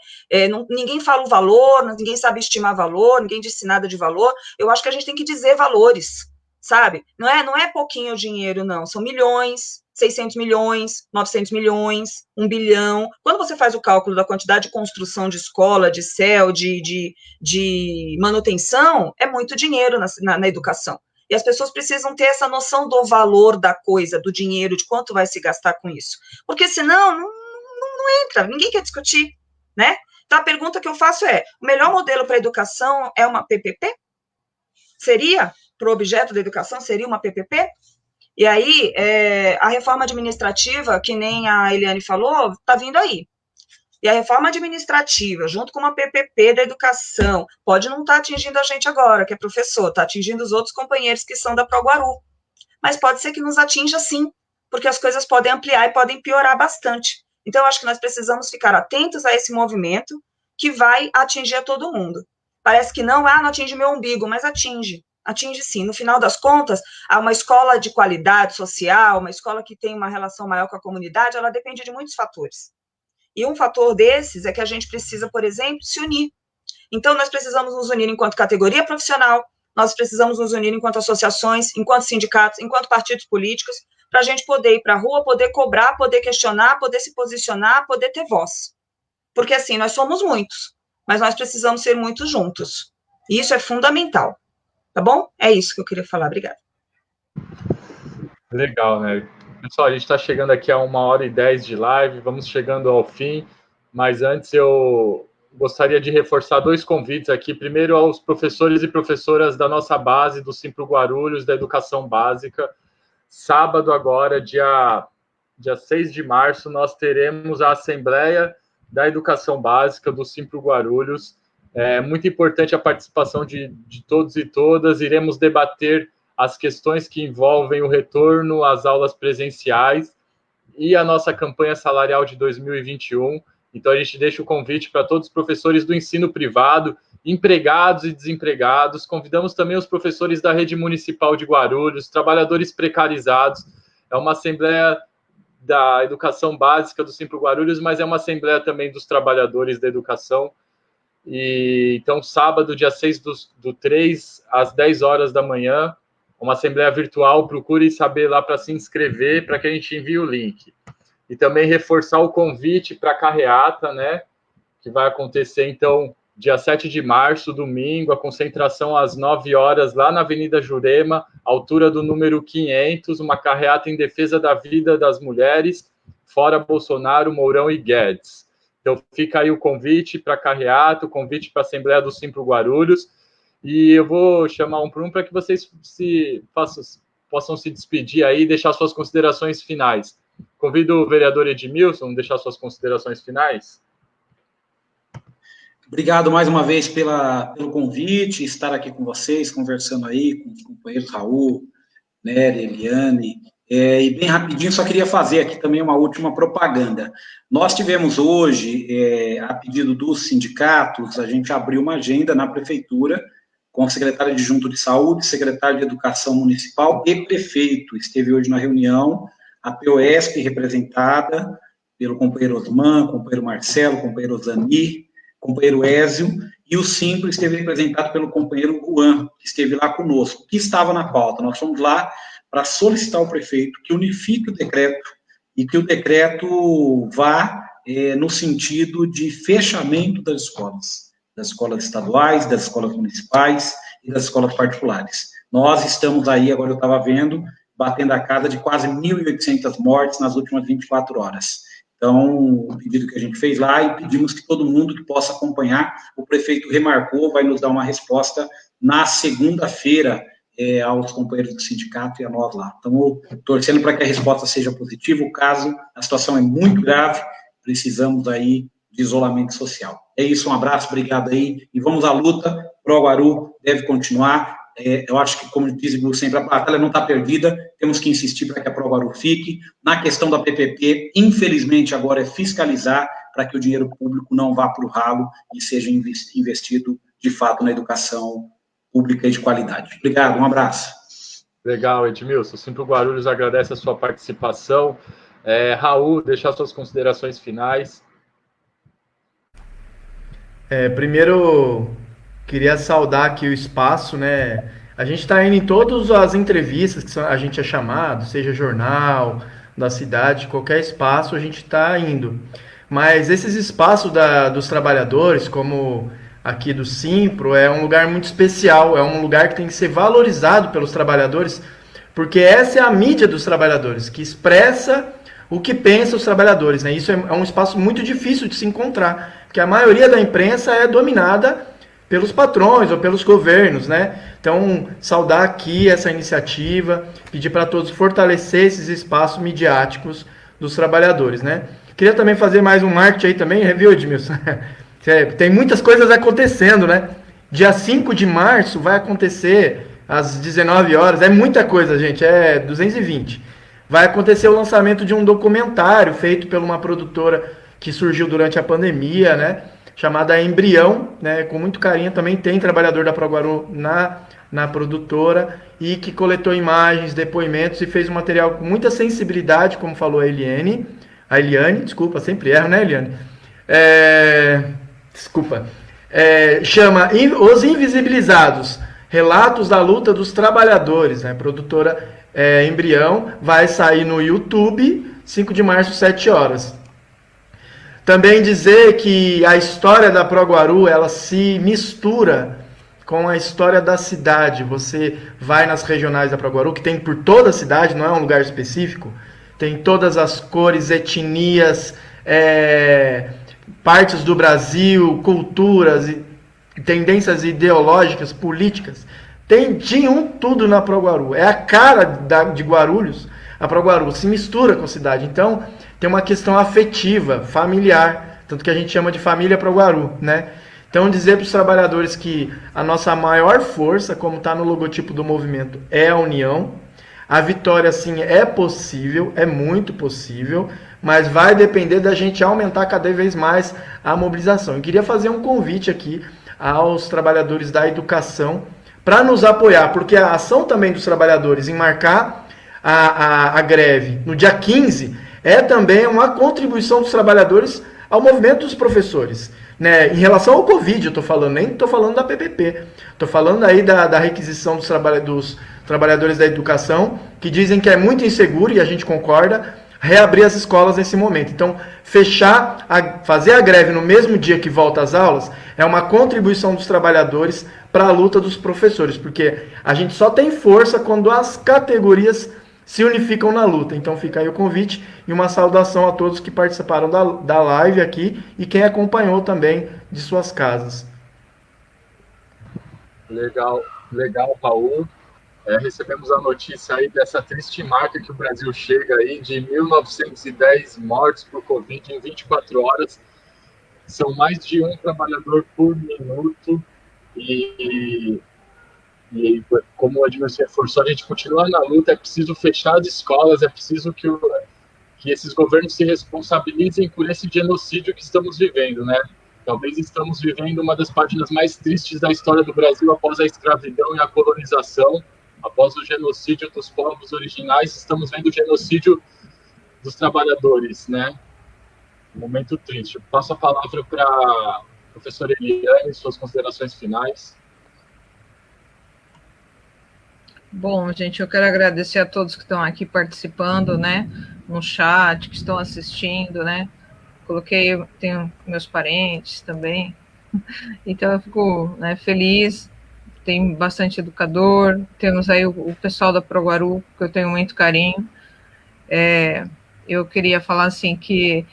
Ninguém fala o valor, ninguém sabe estimar valor, ninguém disse nada de valor. Eu acho que a gente tem que dizer valores, sabe? Não é pouquinho dinheiro, não. São milhões, 600 milhões, 900 milhões, 1 bilhão. Quando você faz o cálculo da quantidade de construção de escola, de CEL, de manutenção, é muito dinheiro na educação. E as pessoas precisam ter essa noção do valor da coisa, do dinheiro, de quanto vai se gastar com isso. Porque senão, não entra, ninguém quer discutir, né? Então, a pergunta que eu faço o melhor modelo para a educação é uma PPP? Seria? Para o objeto da educação, seria uma PPP? E aí, a reforma administrativa, que nem a Eliane falou, está vindo aí. E a reforma administrativa, junto com uma PPP da educação, pode não estar atingindo a gente agora, que é professor, está atingindo os outros companheiros que são da ProGuaru. Mas pode ser que nos atinja sim, porque as coisas podem ampliar e podem piorar bastante. Então, eu acho que nós precisamos ficar atentos a esse movimento que vai atingir a todo mundo. Parece que não atinge meu umbigo, mas atinge sim. No final das contas, uma escola de qualidade social, uma escola que tem uma relação maior com a comunidade, ela depende de muitos fatores. E um fator desses é que a gente precisa, por exemplo, se unir. Então, nós precisamos nos unir enquanto categoria profissional, nós precisamos nos unir enquanto associações, enquanto sindicatos, enquanto partidos políticos, para a gente poder ir para a rua, poder cobrar, poder questionar, poder se posicionar, poder ter voz. Porque, assim, nós somos muitos, mas nós precisamos ser muitos juntos. E isso é fundamental. Tá bom? É isso que eu queria falar. Obrigada. Legal, né? Pessoal, a gente está chegando aqui a 1h10 de live, vamos chegando ao fim, mas antes eu gostaria de reforçar 2 convites aqui. Primeiro, aos professores e professoras da nossa base, do Simpro Guarulhos, da Educação Básica. Sábado agora, dia 6 de março, nós teremos a Assembleia da Educação Básica do Simpro Guarulhos. É muito importante a participação de todos e todas. Iremos debater as questões que envolvem o retorno às aulas presenciais e a nossa campanha salarial de 2021. Então, a gente deixa o convite para todos os professores do ensino privado, empregados e desempregados. Convidamos também os professores da rede municipal de Guarulhos, trabalhadores precarizados. É uma assembleia da educação básica do Simpro Guarulhos, mas é uma assembleia também dos trabalhadores da educação. E, então, sábado, dia 6/3, às 10 horas da manhã, uma assembleia virtual, procure saber lá para se inscrever, para que a gente envie o link. E também reforçar o convite para a carreata, né, que vai acontecer, então, dia 7 de março, domingo, a concentração às 9 horas, lá na Avenida Jurema, altura do número 500, uma carreata em defesa da vida das mulheres, fora Bolsonaro, Mourão e Guedes. Então, fica aí o convite para a carreata, o convite para a Assembleia do Simpro Guarulhos, e eu vou chamar um por um para que vocês possam se despedir aí e deixar suas considerações finais. Convido o vereador Edmilson a deixar suas considerações finais. Obrigado mais uma vez pelo convite, estar aqui com vocês, conversando aí com os companheiros Raul, Nery, Eliane. E bem rapidinho, só queria fazer aqui também uma última propaganda. Nós tivemos hoje, a pedido dos sindicatos, a gente abriu uma agenda na prefeitura com o secretário adjunto de saúde, secretário de educação municipal e prefeito. Esteve hoje na reunião, a POSP representada pelo companheiro Osman, companheiro Marcelo, companheiro Zani, companheiro Ézio, e o Simpro esteve representado pelo companheiro Juan, que esteve lá conosco, que estava na pauta. Nós fomos lá para solicitar ao prefeito que unifique o decreto e que o decreto vá no sentido de fechamento das escolas estaduais, das escolas municipais e das escolas particulares. Nós estamos aí, agora eu estava vendo, batendo a casa de quase 1.800 mortes nas últimas 24 horas. Então, o pedido que a gente fez lá e pedimos que todo mundo que possa acompanhar, o prefeito remarcou, vai nos dar uma resposta na segunda-feira aos companheiros do sindicato e a nós lá. Então, torcendo para que a resposta seja positiva, o caso, a situação é muito grave, precisamos aí de isolamento social. É isso, um abraço, obrigado aí, e vamos à luta, Pro-Guaru deve continuar. Eu acho que, como diz o sempre, a batalha não está perdida, temos que insistir para que a Pro-Guaru fique. Na questão da PPP, infelizmente, agora é fiscalizar para que o dinheiro público não vá para o ralo e seja investido, de fato, na educação pública e de qualidade. Obrigado, um abraço. Legal, Edmilson. Sempre o Guarulhos agradece a sua participação. Raul, deixar suas considerações finais. Primeiro, queria saudar aqui o espaço, né? A gente está indo em todas as entrevistas que a gente é chamado, seja jornal, da cidade, qualquer espaço a gente está indo. Mas esses espaços dos trabalhadores, como aqui do Simpro, é um lugar muito especial, é um lugar que tem que ser valorizado pelos trabalhadores, porque essa é a mídia dos trabalhadores, que expressa o que pensam os trabalhadores, né? Isso é um espaço muito difícil de se encontrar, porque a maioria da imprensa é dominada pelos patrões ou pelos governos, né? Então, saudar aqui essa iniciativa, pedir para todos fortalecer esses espaços midiáticos dos trabalhadores, né? Queria também fazer mais um marketing aí também, viu, Edmilson? Tem muitas coisas acontecendo, né? Dia 5 de março vai acontecer às 19 horas, é muita coisa, gente, é 220. Vai acontecer o lançamento de um documentário feito por uma produtora que surgiu durante a pandemia, né? Chamada Embrião, né? Com muito carinho, também tem trabalhador da Pro-Guaru na produtora e que coletou imagens, depoimentos e fez um material com muita sensibilidade, como falou a Eliane, desculpa, sempre erro, né, Eliane? Chama Os Invisibilizados, Relatos da Luta dos Trabalhadores, né? Produtora Embrião, vai sair no YouTube, 5 de março, 7 horas. Também dizer que a história da Pro-Guaru, ela se mistura com a história da cidade. Você vai nas regionais da Pro-Guaru, que tem por toda a cidade, não é um lugar específico, tem todas as cores, etnias, partes do Brasil, culturas, tendências ideológicas, políticas. Tem de tudo na Pro-Guaru. É a cara de Guarulhos. A Pro-Guaru se mistura com a cidade. Então, tem uma questão afetiva, familiar. Tanto que a gente chama de família Pro-Guaru, né? Então, dizer para os trabalhadores que a nossa maior força, como está no logotipo do movimento, é a união. A vitória, sim, é possível, é muito possível, mas vai depender da gente aumentar cada vez mais a mobilização. Eu queria fazer um convite aqui aos trabalhadores da educação para nos apoiar, porque a ação também dos trabalhadores em marcar a greve no dia 15 é também uma contribuição dos trabalhadores ao movimento dos professores. Né? Em relação ao Covid, eu estou falando, nem estou falando da PPP, estou falando aí da requisição dos trabalhadores da educação, que dizem que é muito inseguro, e a gente concorda, reabrir as escolas nesse momento. Então, fazer a greve no mesmo dia que volta às aulas é uma contribuição dos trabalhadores para a luta dos professores, porque a gente só tem força quando as categorias se unificam na luta. Então fica aí o convite e uma saudação a todos que participaram da live aqui e quem acompanhou também de suas casas. Legal, Raul. Recebemos a notícia aí dessa triste marca que o Brasil chega aí de 1.910 mortes por Covid em 24 horas. são mais de um trabalhador por minuto, e como o Edmilson reforçou, a gente continua na luta, é preciso fechar as escolas, é preciso que esses governos se responsabilizem por esse genocídio que estamos vivendo, né? Talvez estamos vivendo uma das páginas mais tristes da história do Brasil após a escravidão e a colonização, após o genocídio dos povos originais, estamos vendo o genocídio dos trabalhadores, né? Um momento triste. Eu passo a palavra para a professora Eliane, suas considerações finais. Bom, gente, eu quero agradecer a todos que estão aqui participando, né, no chat, que estão assistindo, né, tenho meus parentes também, então eu fico, né, feliz, tem bastante educador, temos aí o pessoal da Proguaru, que eu tenho muito carinho. Eu queria falar assim que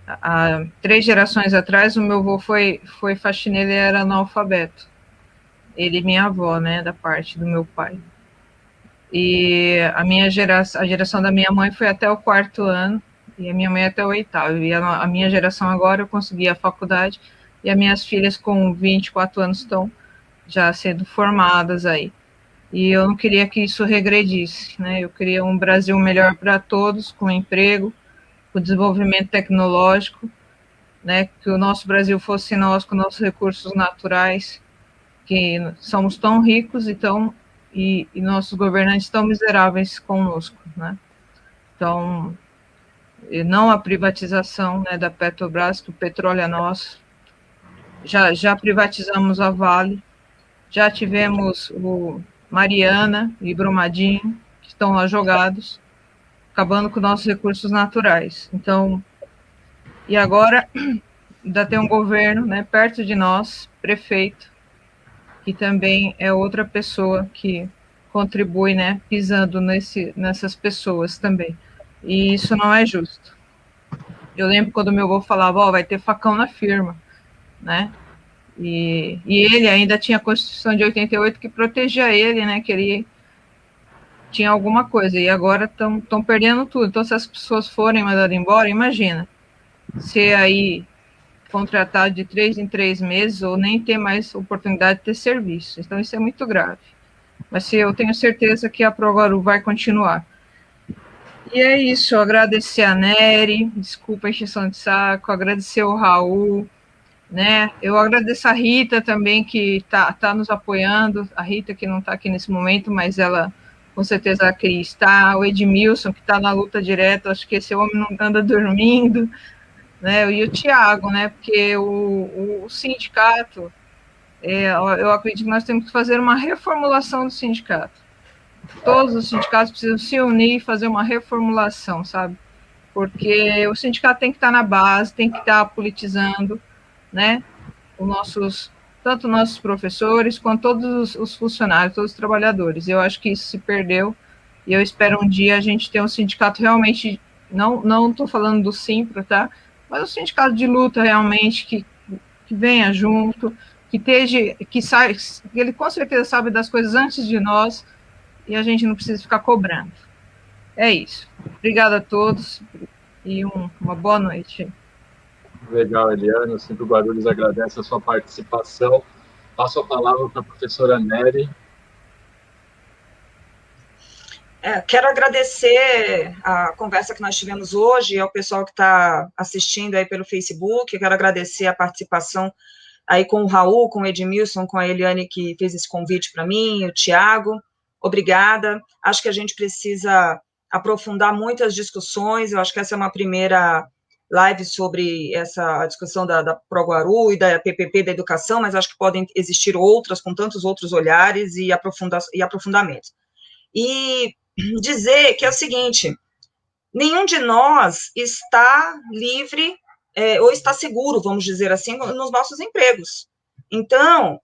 há 3 gerações atrás o meu avô foi faxineiro e era analfabeto, ele e minha avó, né, da parte do meu pai. E a geração da minha mãe foi até o 4º ano, e a minha mãe até o 8º. E a minha geração agora, eu consegui a faculdade, e as minhas filhas com 24 anos estão já sendo formadas aí. E eu não queria que isso regredisse, né? Eu queria um Brasil melhor para todos, com emprego, com desenvolvimento tecnológico, né? Que o nosso Brasil fosse nós, com nossos recursos naturais, que somos tão ricos e nossos governantes tão miseráveis conosco, né? Então, não a privatização, né, da Petrobras, que o petróleo é nosso. Já privatizamos a Vale, já tivemos o Mariana e Brumadinho, que estão lá jogados, acabando com nossos recursos naturais. Então, e agora ainda tem um governo, né, perto de nós, prefeito, que também é outra pessoa que contribui, né, pisando nessas pessoas também. E isso não é justo. Eu lembro quando meu avô falava, vai ter facão na firma, né? E ele ainda tinha a Constituição de 88 que protegia ele, né, que ele tinha alguma coisa, e agora estão perdendo tudo. Então, se as pessoas forem mandadas embora, imagina, ser aí contratado de 3 em 3 meses ou nem ter mais oportunidade de ter serviço. Então, isso é muito grave. Mas eu tenho certeza que a Proguaru vai continuar. E é isso, agradecer a Nery, desculpa a encheção de saco, agradecer o Raul, né? Eu agradeço a Rita também, que tá nos apoiando, a Rita que não está aqui nesse momento, mas ela com certeza queria estar, o Edmilson, que está na luta direta, acho que esse homem não anda dormindo, né? E o Tiago, né? Porque o sindicato, eu acredito que nós temos que fazer uma reformulação do sindicato. Todos os sindicatos precisam se unir e fazer uma reformulação, sabe? Porque o sindicato tem que estar na base, tem que estar politizando, né? Tanto nossos professores, quanto todos os funcionários, todos os trabalhadores. Eu acho que isso se perdeu, e eu espero um dia a gente ter um sindicato realmente, não estou falando do Simpro, tá? Mas um sindicato de luta realmente que venha junto, que ele com certeza sabe das coisas antes de nós, e a gente não precisa ficar cobrando. É isso. Obrigada a todos e uma boa noite. Legal, Eliane. O Simpro Guarulhos agradece a sua participação. Passo a palavra para a professora Nery. Quero agradecer a conversa que nós tivemos hoje, ao pessoal que está assistindo aí pelo Facebook. Quero agradecer a participação aí com o Raul, com o Edmilson, com a Eliane, que fez esse convite para mim, o Tiago. Obrigada. Acho que a gente precisa aprofundar muitas discussões. Eu acho que essa é uma primeira live sobre essa discussão da Proguaru e da PPP da educação, mas acho que podem existir outras, com tantos outros olhares e aprofundamentos. E dizer que é o seguinte, nenhum de nós está livre ou está seguro, vamos dizer assim, nos nossos empregos. Então,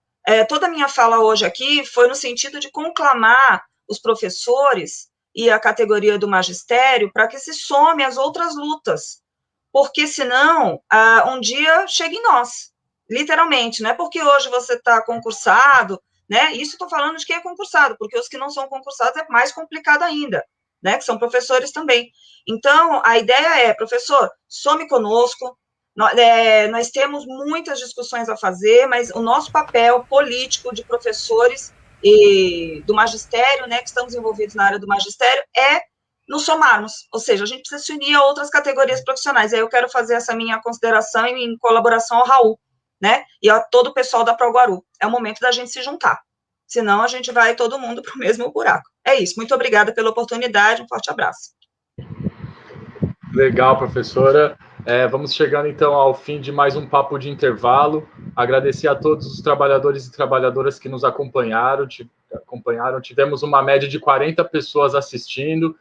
toda a minha fala hoje aqui foi no sentido de conclamar os professores e a categoria do magistério para que se some às outras lutas, porque senão um dia chega em nós, literalmente, não é porque hoje você está concursado, né? Isso estou falando de quem é concursado, porque os que não são concursados é mais complicado ainda, né? Que são professores também. Então, a ideia é, professor, some conosco, Nós temos muitas discussões a fazer, mas o nosso papel político de professores e do magistério, né, que estamos envolvidos na área do magistério, é nos somarmos, ou seja, a gente precisa se unir a outras categorias profissionais. Aí eu quero fazer essa minha consideração em colaboração ao Raul, né, e a todo o pessoal da ProGuaru. É o momento da gente se juntar, senão a gente vai todo mundo para o mesmo buraco. É isso, muito obrigada pela oportunidade, um forte abraço. Legal, professora. Vamos chegando, então, ao fim de mais um papo de intervalo. Agradecer a todos os trabalhadores e trabalhadoras que nos acompanharam. Tivemos uma média de 40 pessoas assistindo.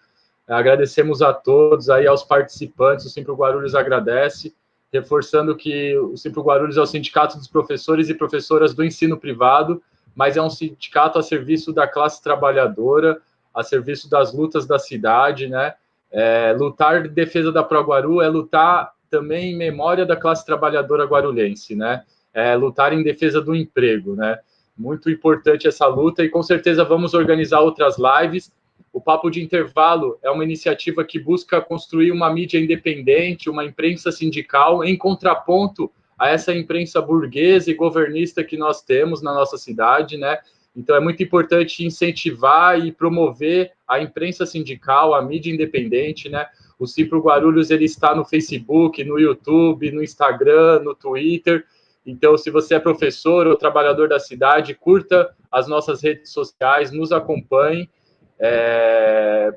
Agradecemos a todos, aí aos participantes. O Simpro Guarulhos agradece, reforçando que o Simpro Guarulhos é o sindicato dos professores e professoras do ensino privado, mas é um sindicato a serviço da classe trabalhadora, a serviço das lutas da cidade, né? Lutar em defesa da ProGuaru é lutar também em memória da classe trabalhadora guarulhense, né? Lutar em defesa do emprego, né? Muito importante essa luta e com certeza vamos organizar outras lives. O Papo de Intervalo é uma iniciativa que busca construir uma mídia independente, uma imprensa sindical em contraponto a essa imprensa burguesa e governista que nós temos na nossa cidade, né? Então, é muito importante incentivar e promover a imprensa sindical, a mídia independente, né? O Simpro Guarulhos, ele está no Facebook, no YouTube, no Instagram, no Twitter. Então, se você é professor ou trabalhador da cidade, curta as nossas redes sociais, nos acompanhe,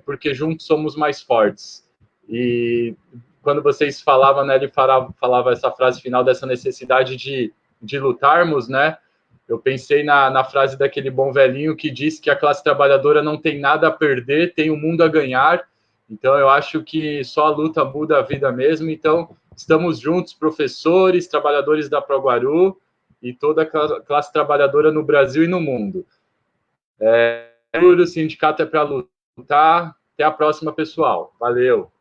porque juntos somos mais fortes. E quando vocês falavam, né, ele falava essa frase final dessa necessidade de lutarmos, né? Eu pensei na frase daquele bom velhinho que diz que a classe trabalhadora não tem nada a perder, tem o mundo a ganhar. Então, eu acho que só a luta muda a vida mesmo. Então, estamos juntos, professores, trabalhadores da ProGuaru e toda a classe trabalhadora no Brasil e no mundo. O sindicato é para lutar. Até a próxima, pessoal. Valeu!